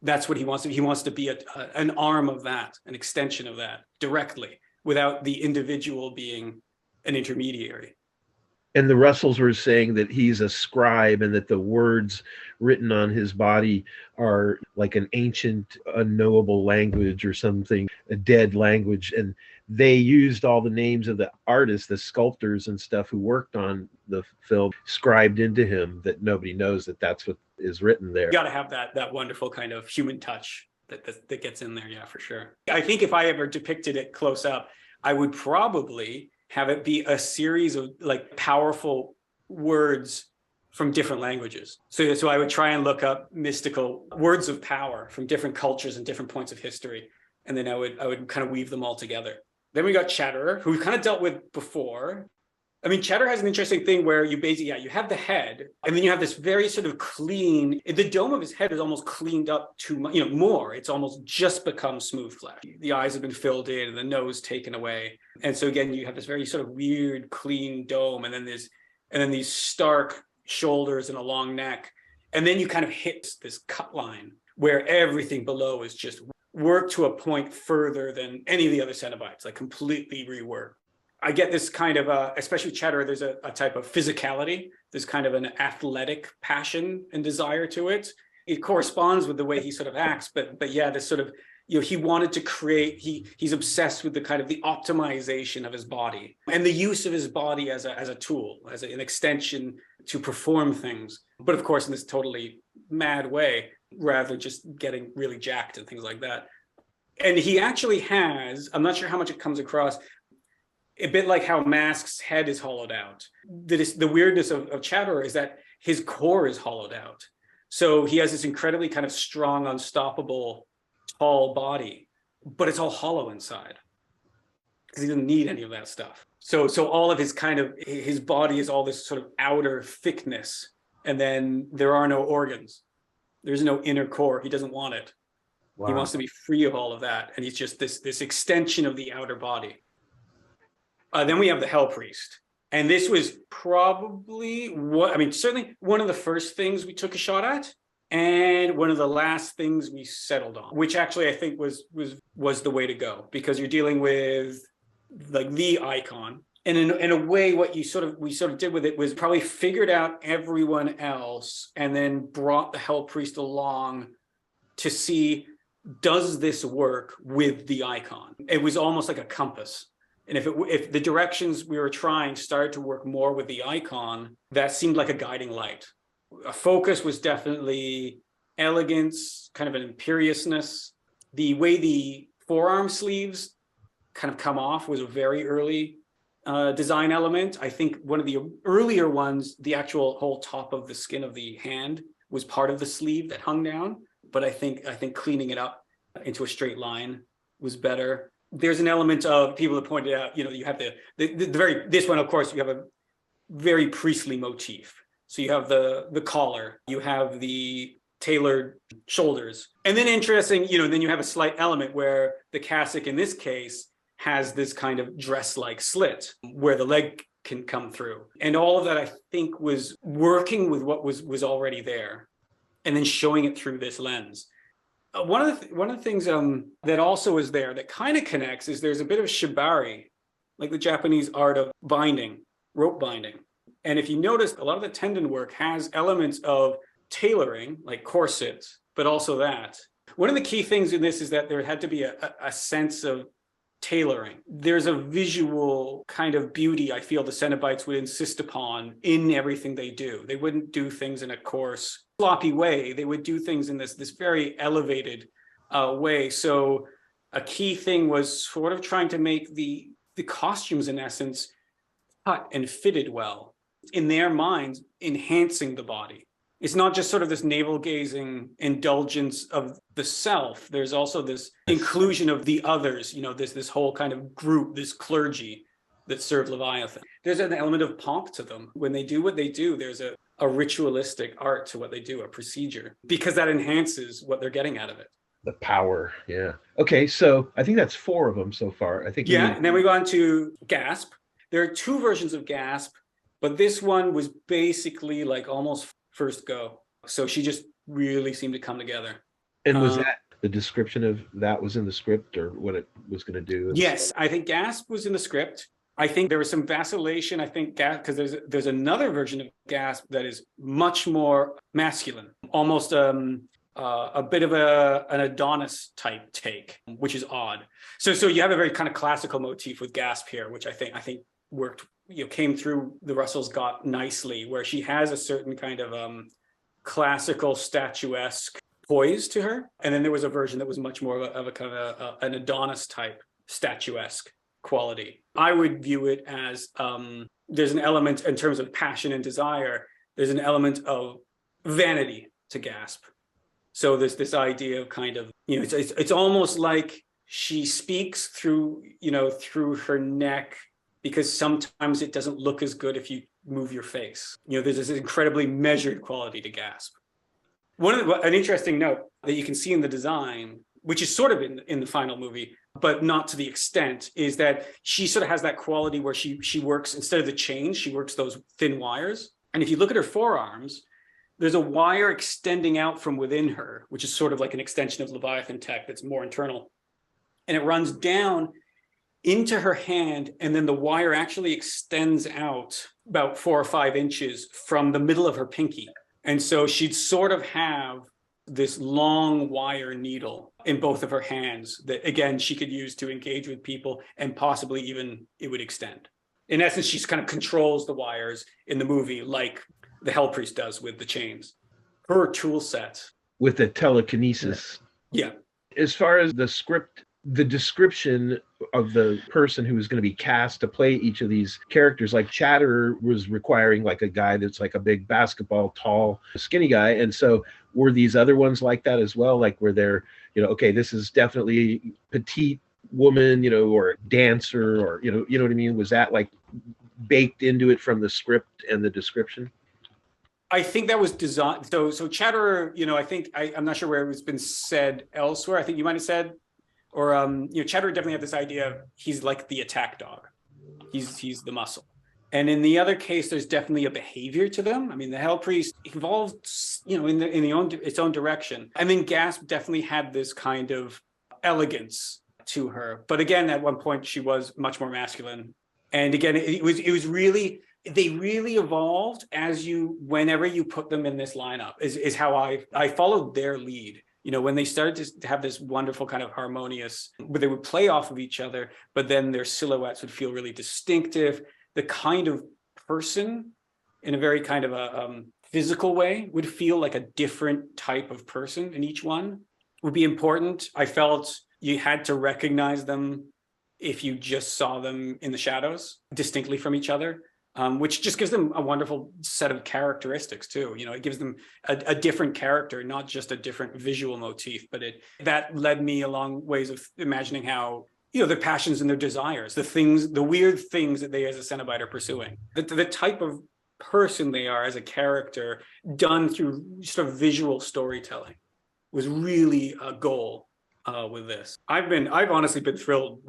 That's what he wants to be. He wants to be an arm of that, an extension of that directly, without the individual being an intermediary. And the Russells were saying that he's a scribe and that the words written on his body are like an ancient, unknowable language or something, a dead language. And they used all the names of the artists, the sculptors and stuff who worked on the film, scribed into him, that nobody knows that that's what is written there. You got to have that wonderful kind of human touch that gets in there. Yeah, for sure. I think if I ever depicted it close up, I would probably have it be a series of like powerful words from different languages. So I would try and look up mystical words of power from different cultures and different points of history. And then I would kind of weave them all together. Then we got Chatterer, who we kind of dealt with before. I mean, Chatterer has an interesting thing where you basically, you have the head, and then you have this very sort of clean, the dome of his head is almost cleaned up too much, more. It's almost just become smooth flesh. The eyes have been filled in and the nose taken away. And so again, you have this very sort of weird, clean dome, and then these stark shoulders and a long neck. And then you kind of hit this cut line where everything below is just worked to a point further than any of the other Cenobites, like completely reworked. I get this kind of, especially with Chatterer, there's a type of physicality. There's kind of an athletic passion and desire to it. It corresponds with the way he sort of acts, but yeah, this sort of, he wanted to create, he's obsessed with the kind of the optimization of his body and the use of his body as a tool, as an extension to perform things. But of course, in this totally mad way, rather than just getting really jacked and things like that. And he actually has, I'm not sure how much it comes across, a bit like how Mask's head is hollowed out. The weirdness of Chatterer is that his core is hollowed out. So he has this incredibly kind of strong, unstoppable, tall body, but it's all hollow inside because he doesn't need any of that stuff. So all of his body is all this sort of outer thickness, and then there are no organs. There's no inner core. He doesn't want it. Wow. He wants to be free of all of that, and he's just this extension of the outer body. Then we have the Hell Priest. And this was probably certainly one of the first things we took a shot at, and one of the last things we settled on, which actually I think was the way to go, because you're dealing with like the icon And in a way, what we sort of did with it was probably figured out everyone else and then brought the Hell Priest along to see, does this work with the icon? It was almost like a compass. And if the directions we were trying started to work more with the icon, that seemed like a guiding light. A focus was definitely elegance, kind of an imperiousness. The way the forearm sleeves kind of come off was a very early design element. I think one of the earlier ones, the actual whole top of the skin of the hand was part of the sleeve that hung down. But I think cleaning it up into a straight line was better. There's an element of, people have pointed out, you have this one, of course, you have a very priestly motif. So you have the collar, you have the tailored shoulders. And then interesting, then you have a slight element where the cassock in this case has this kind of dress-like slit where the leg can come through. And all of that, I think, was working with what was already there and then showing it through this lens. One of the things that also is there that kind of connects is there's a bit of shibari, like the Japanese art of binding, rope binding. And if you notice, a lot of the tendon work has elements of tailoring, like corsets, but also that. One of the key things in this is that there had to be a sense of tailoring. There's a visual kind of beauty I feel the Cenobites would insist upon in everything they do. They wouldn't do things in a coarse, sloppy way. They would do things in this very elevated way. So a key thing was sort of trying to make the costumes, in essence, cut and fitted well. In their minds, enhancing the body. It's not just sort of this navel-gazing indulgence of the self. There's also this inclusion of the others, this whole kind of group, this clergy that serve Leviathan. There's an element of pomp to them. When they do what they do, there's a ritualistic art to what they do, a procedure, because that enhances what they're getting out of it. The power, yeah. Okay, so I think that's 4 of them so far. I think. Yeah, and then we go on to Gasp. There are 2 versions of Gasp, but this one was basically like almost first go. So she just really seemed to come together. And was that the description of that was in the script, or what it was going to do? Yes, I think Gasp was in the script. I think there was some vacillation. I think because there's another version of Gasp that is much more masculine, almost a bit of an Adonis type take, which is odd. So you have a very kind of classical motif with Gasp here, which I think worked, came through the Russells got nicely, where she has a certain kind of classical statuesque poise to her. And then there was a version that was much more of a kind of an Adonis type statuesque quality. I would view it as there's an element in terms of passion and desire. There's an element of vanity to Gasp. So there's this idea of kind of, it's almost like she speaks through her neck, because sometimes it doesn't look as good if you move your face. There's this incredibly measured quality to Gasp. An interesting note that you can see in the design, which is sort of in the final movie, but not to the extent, is that she sort of has that quality where she works, instead of the chains, she works those thin wires. And if you look at her forearms, there's a wire extending out from within her, which is sort of like an extension of Leviathan tech that's more internal. And it runs down into her hand, and then the wire actually extends out about 4 or 5 inches from the middle of her pinky. And so she'd sort of have this long wire needle in both of her hands that, again, she could use to engage with people, and possibly even it would extend. In essence, she kind of controls the wires in the movie like the Hell Priest does with the chains. Her tool set. With the telekinesis. Yeah. As far as the script, the description of the person who was going to be cast to play each of these characters, like Chatterer was requiring like a guy that's like a big basketball, tall, skinny guy. And so were these other ones like that as well? Like were there, okay, this is definitely petite woman, or dancer, or, you know what I mean? Was that like baked into it from the script and the description? I think that was designed. So Chatterer, I'm not sure where it's been said elsewhere. I think you might have said, or Chatterer definitely had this idea of he's like the attack dog. He's the muscle. And in the other case, there's definitely a behavior to them. I mean, the Hell Priest evolved, in its own direction. I mean, Gasp definitely had this kind of elegance to her. But again, at one point, she was much more masculine. And again, it was really, they really evolved whenever you put them in this lineup is how I followed their lead. You know, when they started to have this wonderful kind of harmonious, where they would play off of each other, but then their silhouettes would feel really distinctive. The kind of person in a very kind of a physical way would feel like a different type of person in each one would be important. I felt you had to recognize them if you just saw them in the shadows distinctly from each other, which just gives them a wonderful set of characteristics too. You know, it gives them a different character, not just a different visual motif, but that led me along ways of imagining how, you know, their passions and their desires, the weird things that they as a Cenobite are pursuing, the type of person they are as a character done through sort of visual storytelling was really a goal with this. I've honestly been thrilled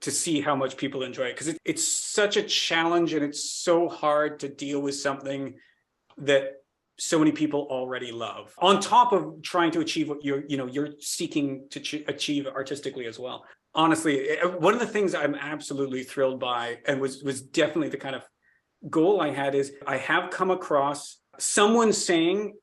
to see how much people enjoy it, because it's such a challenge and it's so hard to deal with something that so many people already love, on top of trying to achieve what you're seeking to achieve artistically as well. Honestly, one of the things I'm absolutely thrilled by, and was definitely the kind of goal I had, is I have come across someone saying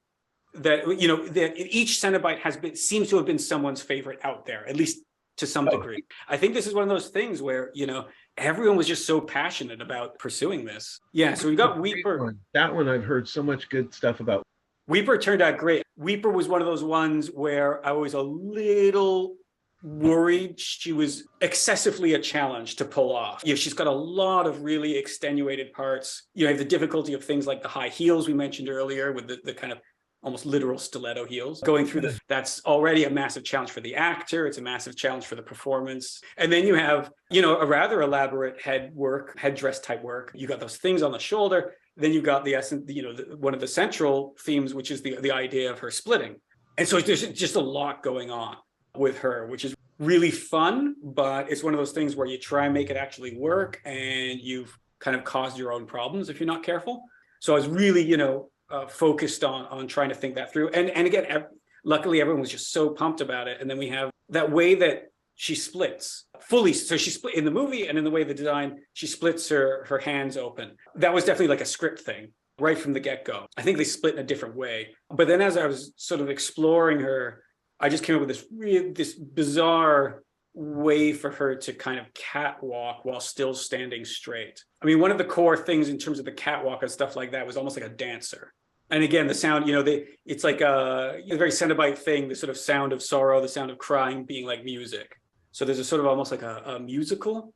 that, you know, that each Cenobite seems to have been someone's favorite out there, at least to some degree. I think this is one of those things where, you know, everyone was just so passionate about pursuing this. Yeah, so we got Weeper. That one I've heard so much good stuff about. Weeper turned out great. Weeper was one of those ones where I was a little worried she was excessively a challenge to pull off. You know, she's got a lot of really extenuated parts. You have the difficulty of things like the high heels we mentioned earlier, with the kind of almost literal stiletto heels going through that's already a massive challenge for the actor. It's a massive challenge for the performance. And then you have, you know, a rather elaborate headdress type work. You got those things on the shoulder. Then you got the essence, you know, one of the central themes, which is the idea of her splitting. And so there's just a lot going on with her, which is really fun, but it's one of those things where you try and make it actually work and you've kind of caused your own problems if you're not careful. So I was really, you know, focused on trying to think that through. And again, luckily everyone was just so pumped about it. And then we have that way that she splits fully. So she split in the movie, and in the way the design, she splits her hands open. That was definitely like a script thing right from the get-go. I think they split in a different way. But then as I was sort of exploring her, I just came up with this bizarre way for her to kind of catwalk while still standing straight. I mean, one of the core things in terms of the catwalk and stuff like that was almost like a dancer. And again, the sound, you know, it's like a very Cenobite thing, the sort of sound of sorrow, the sound of crying being like music. So there's a sort of almost like a musical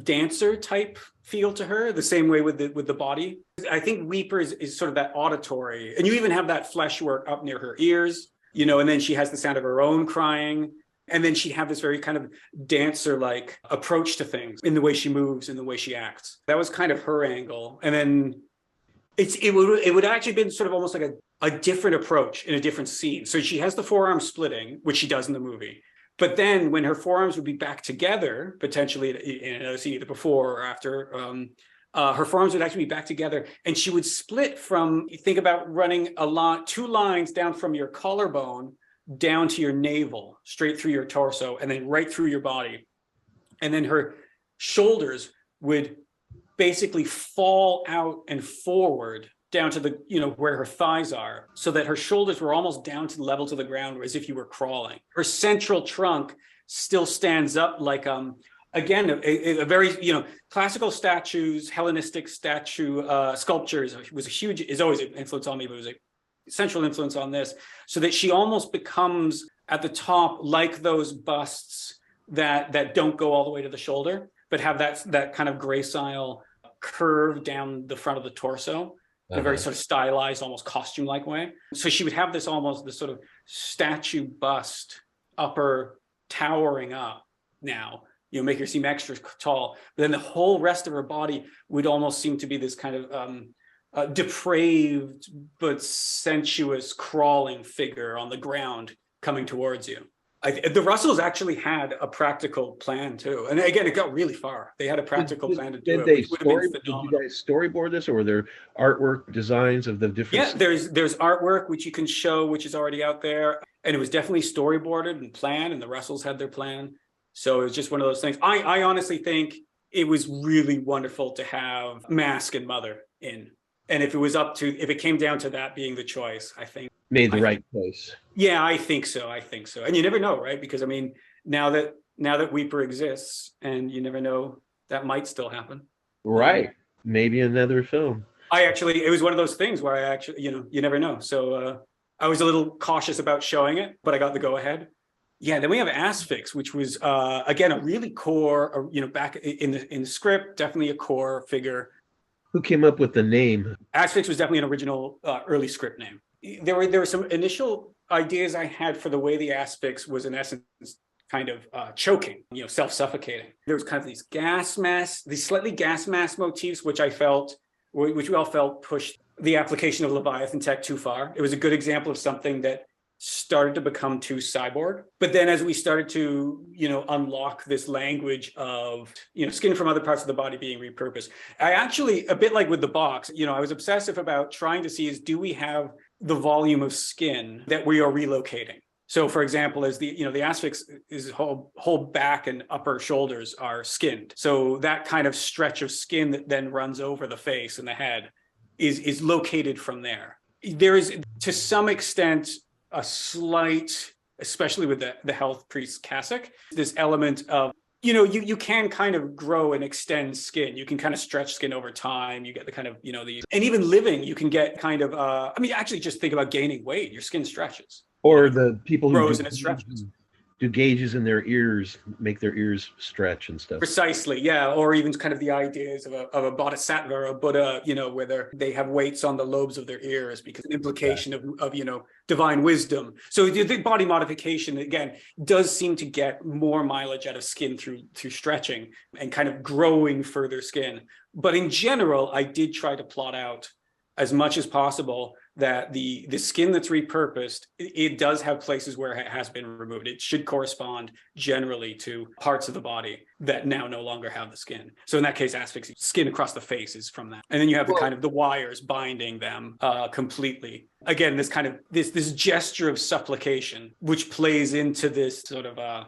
dancer type feel to her, the same way with the body. I think Weeper is sort of that auditory, and you even have that flesh work up near her ears, you know, and then she has the sound of her own crying. And then she'd have this very kind of dancer-like approach to things in the way she moves, in the way she acts. That was kind of her angle. And then it would actually been sort of almost like a different approach in a different scene. So she has the forearm splitting, which she does in the movie. But then when her forearms would be back together, potentially in another scene either before or after, her forearms would actually be back together, and she would split from, you think about running two lines down from your collarbone down to your navel, straight through your torso, and then right through your body. And then her shoulders would basically fall out and forward down to the, you know, where her thighs are, so that her shoulders were almost down to the level to the ground, as if you were crawling. Her central trunk still stands up like, again, a very, you know, classical statues, Hellenistic statue sculptures is always an influence on me, but it was a central influence on this, so that she almost becomes at the top like those busts that don't go all the way to the shoulder, but have that kind of gracile curve down the front of the torso, in a very sort of stylized, almost costume-like way. So she would have this sort of statue bust, upper towering up now, you know, make her seem extra tall. But then the whole rest of her body would almost seem to be this kind of depraved but sensuous crawling figure on the ground coming towards you. The Russells actually had a practical plan too, and again, it got really far. They had a practical plan to do it. Did you guys storyboard this, or were there artwork designs of the different? Yeah, there's artwork which you can show, which is already out there, and it was definitely storyboarded and planned, and the Russells had their plan. So it was just one of those things. I honestly think it was really wonderful to have Mask and Mother in. And if it came down to that being the choice, I think made the right choice. Yeah, I think so. And you never know, right? Because I mean, now that Weeper exists, and you never know, that might still happen. Right. Maybe another film. It was one of those things where I actually, you never know. So I was a little cautious about showing it, but I got the go ahead. Yeah, then we have Asphyx, which was again a really core, back in the script, definitely a core figure. Who came up with the name? Asphyx was definitely an original early script name. There were some initial ideas I had for the way the Asphyx was in essence kind of choking, self-suffocating. There was kind of these slightly gas mask motifs, which we all felt pushed the application of Leviathan tech too far. It was a good example of something that started to become too cyborg. But then as we started to, unlock this language of, skin from other parts of the body being repurposed, I actually, a bit like with the box, I was obsessive about trying to see do we have the volume of skin that we are relocating? So for example, as the Asphyx is whole back and upper shoulders are skinned. So that kind of stretch of skin that then runs over the face and the head is located from there. There is, to some extent, a slight, especially with the health priest cassock, this element of, you can kind of grow and extend skin. You can kind of stretch skin over time. You get the kind of, and even living, you can get kind of, actually just think about gaining weight, your skin stretches. Or the people who grows and it stretches. Do gauges in their ears, make their ears stretch and stuff. Precisely, yeah. Or even kind of the ideas of a bodhisattva or a Buddha, where they have weights on the lobes of their ears because an implication of divine wisdom. So the body modification, again, does seem to get more mileage out of skin through stretching and kind of growing further skin. But in general, I did try to plot out as much as possible that the skin that's repurposed, it does have places where it has been removed. It should correspond generally to parts of the body that now no longer have the skin. So in that case, Asphyx, skin across the face is from that. And then you have the wires binding them completely. Again, this kind of this gesture of supplication, which plays into this sort of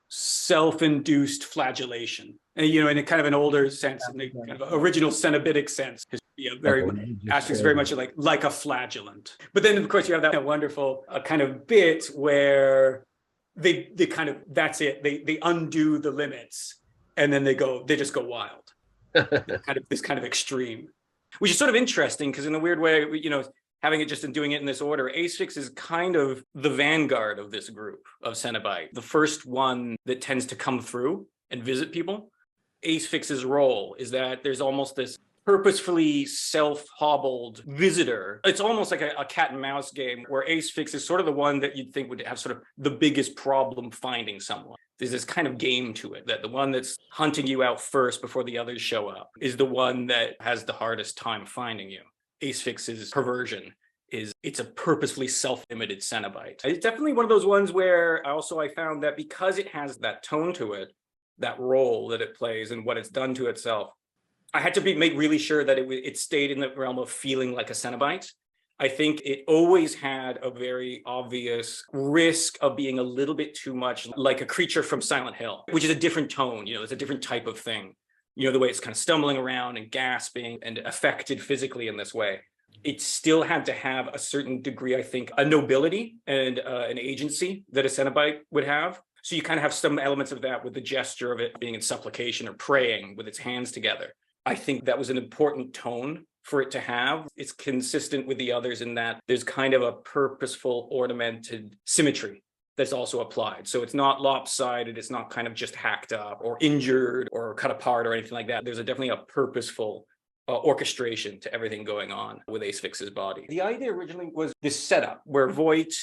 self-induced flagellation. And, in a kind of an older sense, in the kind of original Cenobitic sense, because Asphyx very much like a flagellant. But then, of course, you have that wonderful kind of bit where they kind of, that's it. They undo the limits, and then they just go wild. this kind of extreme, which is sort of interesting because in a weird way, having it just and doing it in this order, Asphyx is kind of the vanguard of this group of Cenobite, the first one that tends to come through and visit people. Asphyx's role is that there's almost this purposefully self-hobbled visitor. It's almost like a cat and mouse game where Asphyx is sort of the one that you'd think would have sort of the biggest problem finding someone. There's this kind of game to it, that the one that's hunting you out first before the others show up is the one that has the hardest time finding you. Asphyx's perversion is it's a purposefully self-limited Cenobite. It's definitely one of those ones where I found that because it has that tone to it, that role that it plays and what it's done to itself, I had to make really sure that it stayed in the realm of feeling like a Cenobite. I think it always had a very obvious risk of being a little bit too much like a creature from Silent Hill, which is a different tone, it's a different type of thing. The way it's kind of stumbling around and gasping and affected physically in this way. It still had to have a certain degree, I think, a nobility and an agency that a Cenobite would have. So you kind of have some elements of that with the gesture of it being in supplication or praying with its hands together. I think that was an important tone for it to have. It's consistent with the others in that there's kind of a purposeful, ornamented symmetry that's also applied. So it's not lopsided, it's not kind of just hacked up or injured or cut apart or anything like that. There's definitely a purposeful orchestration to everything going on with Asphyx's body. The idea originally was this setup where Voight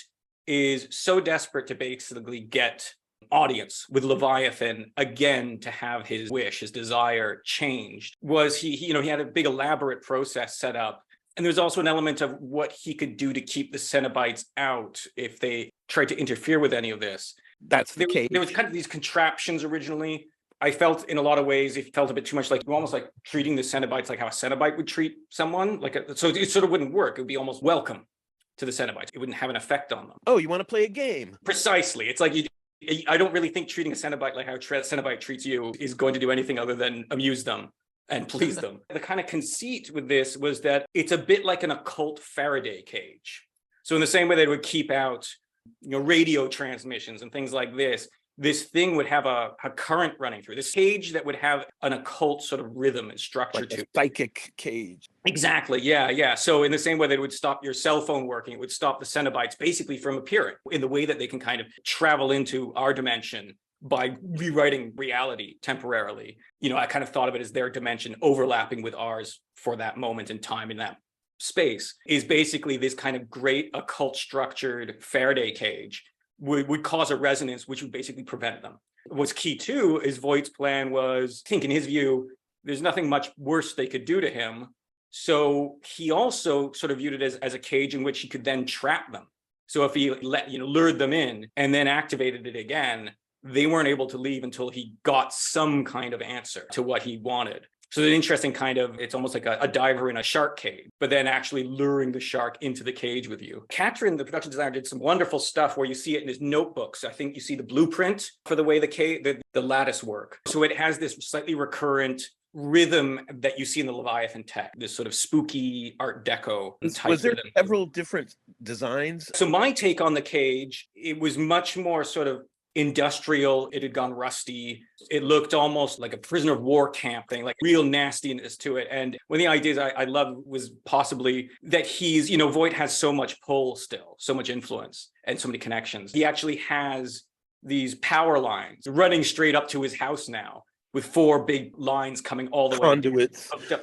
is so desperate to basically get audience with Leviathan again to have his wish, his desire changed. Was he had a big elaborate process set up. And there's also an element of what he could do to keep the Cenobites out if they tried to interfere with any of this. That's the case. There was kind of these contraptions originally. I felt in a lot of ways, it felt a bit too much like almost like treating the Cenobites like how a Cenobite would treat someone. So it sort of wouldn't work. It would be almost welcome to the Cenobites. It wouldn't have an effect on them. Oh, you want to play a game? Precisely. It's like I don't really think treating a Cenobite like how a Cenobite treats you is going to do anything other than amuse them and please them. The kind of conceit with this was that it's a bit like an occult Faraday cage. So in the same way they would keep out, radio transmissions and things like this thing would have a current running through this cage that would have an occult sort of rhythm and structure like to a psychic cage. Exactly. Yeah. So in the same way that it would stop your cell phone working, it would stop the Cenobites basically from appearing in the way that they can kind of travel into our dimension by rewriting reality temporarily. I kind of thought of it as their dimension overlapping with ours for that moment in time in that space is basically this kind of great occult structured Faraday cage would cause a resonance, which would basically prevent them. What's key too is Voight's plan was, I think in his view, there's nothing much worse they could do to him. So he also sort of viewed it as a cage in which he could then trap them. So if he lured them in and then activated it again, they weren't able to leave until he got some kind of answer to what he wanted. So it's an interesting kind of, it's almost like a diver in a shark cage, but then actually luring the shark into the cage with you. Katrin, the production designer, did some wonderful stuff where you see it in his notebooks. I think you see the blueprint for the way the lattice work. So it has this slightly recurrent rhythm that you see in the Leviathan tech, this sort of spooky Art Deco type. Was there rhythm. several different designs? So my take on the cage, it was much more sort of industrial. It had gone rusty. It looked almost like a prisoner of war camp thing, like real nastiness to it. And one of the ideas I loved was possibly that he's, Voight has so much pull still, so much influence and so many connections. He actually has these power lines running straight up to his house now, with 4 big lines coming all the way conduits hooked up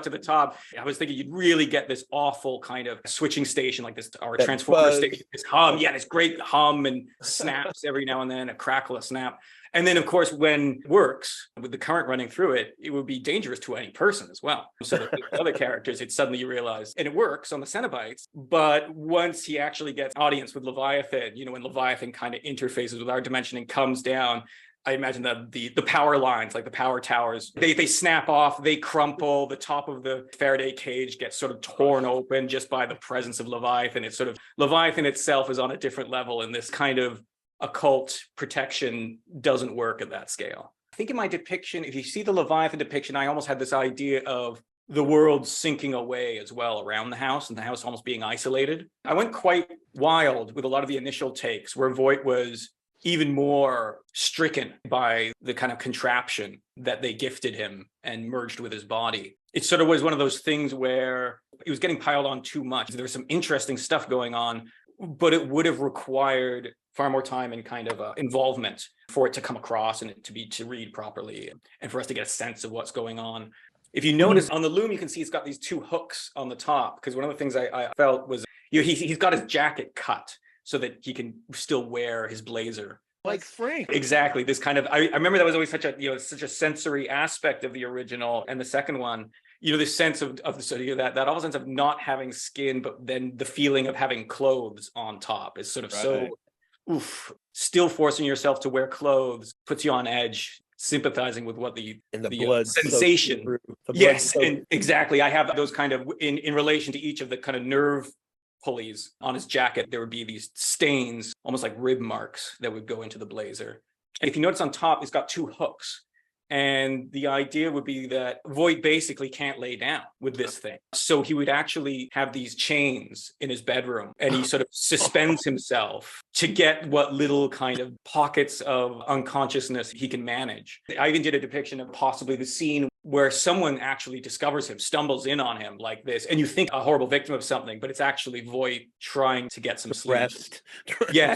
to the top. I was thinking you'd really get this awful kind of switching station like this, or a transformer station, this hum, this great hum and snaps every now and then, a crackle, a snap. And then, of course, when it works, with the current running through it, it would be dangerous to any person as well. So the other characters, it's suddenly you realize, and it works on the Cenobites, but once he actually gets audience with Leviathan, when Leviathan kind of interfaces with our dimension and comes down, I imagine that the power lines, like the power towers, they snap off, they crumple, the top of the Faraday cage gets sort of torn open just by the presence of Leviathan. It's sort of, Leviathan itself is on a different level, and this kind of occult protection doesn't work at that scale. I think in my depiction, if you see the Leviathan depiction, I almost had this idea of the world sinking away as well around the house, and the house almost being isolated. I went quite wild with a lot of the initial takes where Voight was even more stricken by the kind of contraption that they gifted him and merged with his body. It sort of was one of those things where it was getting piled on too much. There was some interesting stuff going on, but it would have required far more time and kind of involvement for it to come across and to read properly and for us to get a sense of what's going on. If you notice on the loom, you can see it's got these 2 hooks on the top, because one of the things I felt was he's got his jacket cut so that he can still wear his blazer. Like Frank. Exactly. This kind of, I remember that was always such a sensory aspect of the original. And the second one, this sense of that awful sense of not having skin, but then the feeling of having clothes on top is sort of still forcing yourself to wear clothes, puts you on edge, sympathizing with what the blood sensation. Yes, and exactly. I have those kind of in relation to each of the kind of nerve pulleys on his jacket. There would be these stains, almost like rib marks, that would go into the blazer. And if you notice on top, it's got 2 hooks. And the idea would be that Voight basically can't lay down with this thing. So he would actually have these chains in his bedroom, and he sort of suspends himself to get what little kind of pockets of unconsciousness he can manage. I even did a depiction of possibly the scene where someone actually discovers him, stumbles in on him like this, and you think a horrible victim of something, but it's actually Voight trying to get some sleep. Rest.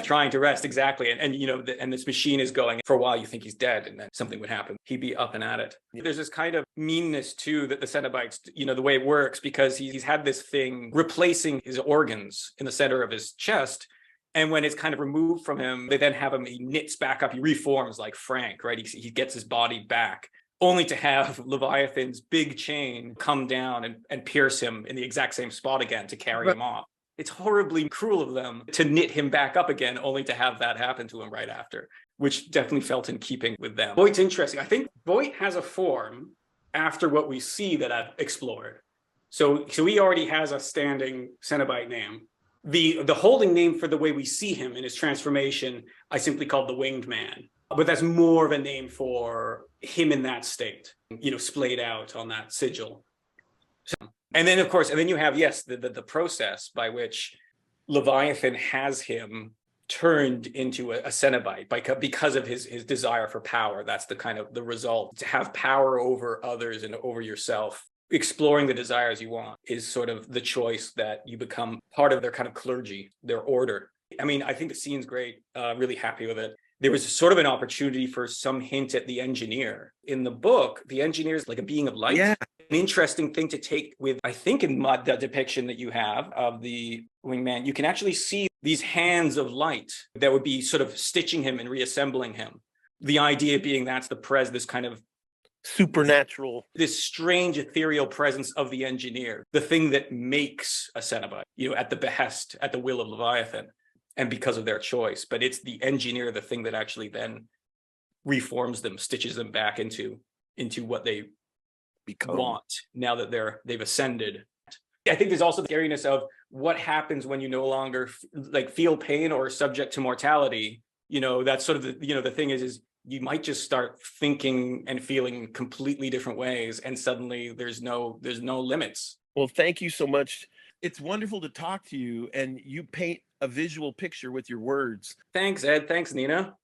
Trying to rest, exactly. And and this machine is going, for a while you think he's dead, and then something would happen. He'd be up and at it. There's this kind of meanness too that the Cenobites, the way it works, because he's had this thing replacing his organs in the center of his chest. And when it's kind of removed from him, they then have him, he knits back up, he reforms like Frank, right? He gets his body back, only to have Leviathan's big chain come down and pierce him in the exact same spot again to carry him off. It's horribly cruel of them to knit him back up again, only to have that happen to him right after, which definitely felt in keeping with them. Voight's interesting. I think Voight has a form after what we see that I've explored. So he already has a standing Cenobite name. The holding name for the way we see him in his transformation, I simply called the Winged Man. But that's more of a name for him in that state, splayed out on that sigil. And then, of course, and then you have, yes, the process by which Leviathan has him turned into a Cenobite because of his desire for power. That's the kind of the result. To have power over others and over yourself, exploring the desires you want, is sort of the choice that you become part of their kind of clergy, their order. I mean, I think the scene's great. Really happy with it. There was sort of an opportunity for some hint at the engineer. In the book, the engineer is like a being of light. Yeah. An interesting thing to take with, I think, in the depiction that you have of the wingman, you can actually see these hands of light that would be sort of stitching him and reassembling him. The idea being that's this kind of supernatural, this strange ethereal presence of the engineer, the thing that makes a Cenobite, at the behest, at the will of Leviathan, and because of their choice. But it's the engineer, the thing that actually then reforms them, stitches them back into what they want now that they've ascended. I think there's also the scariness of what happens when you no longer feel pain or are subject to mortality. That's sort of the thing is you might just start thinking and feeling completely different ways, and suddenly there's no limits. Well, thank you so much. It's wonderful to talk to you, and you paint a visual picture with your words. Thanks, Ed. Thanks, Nina.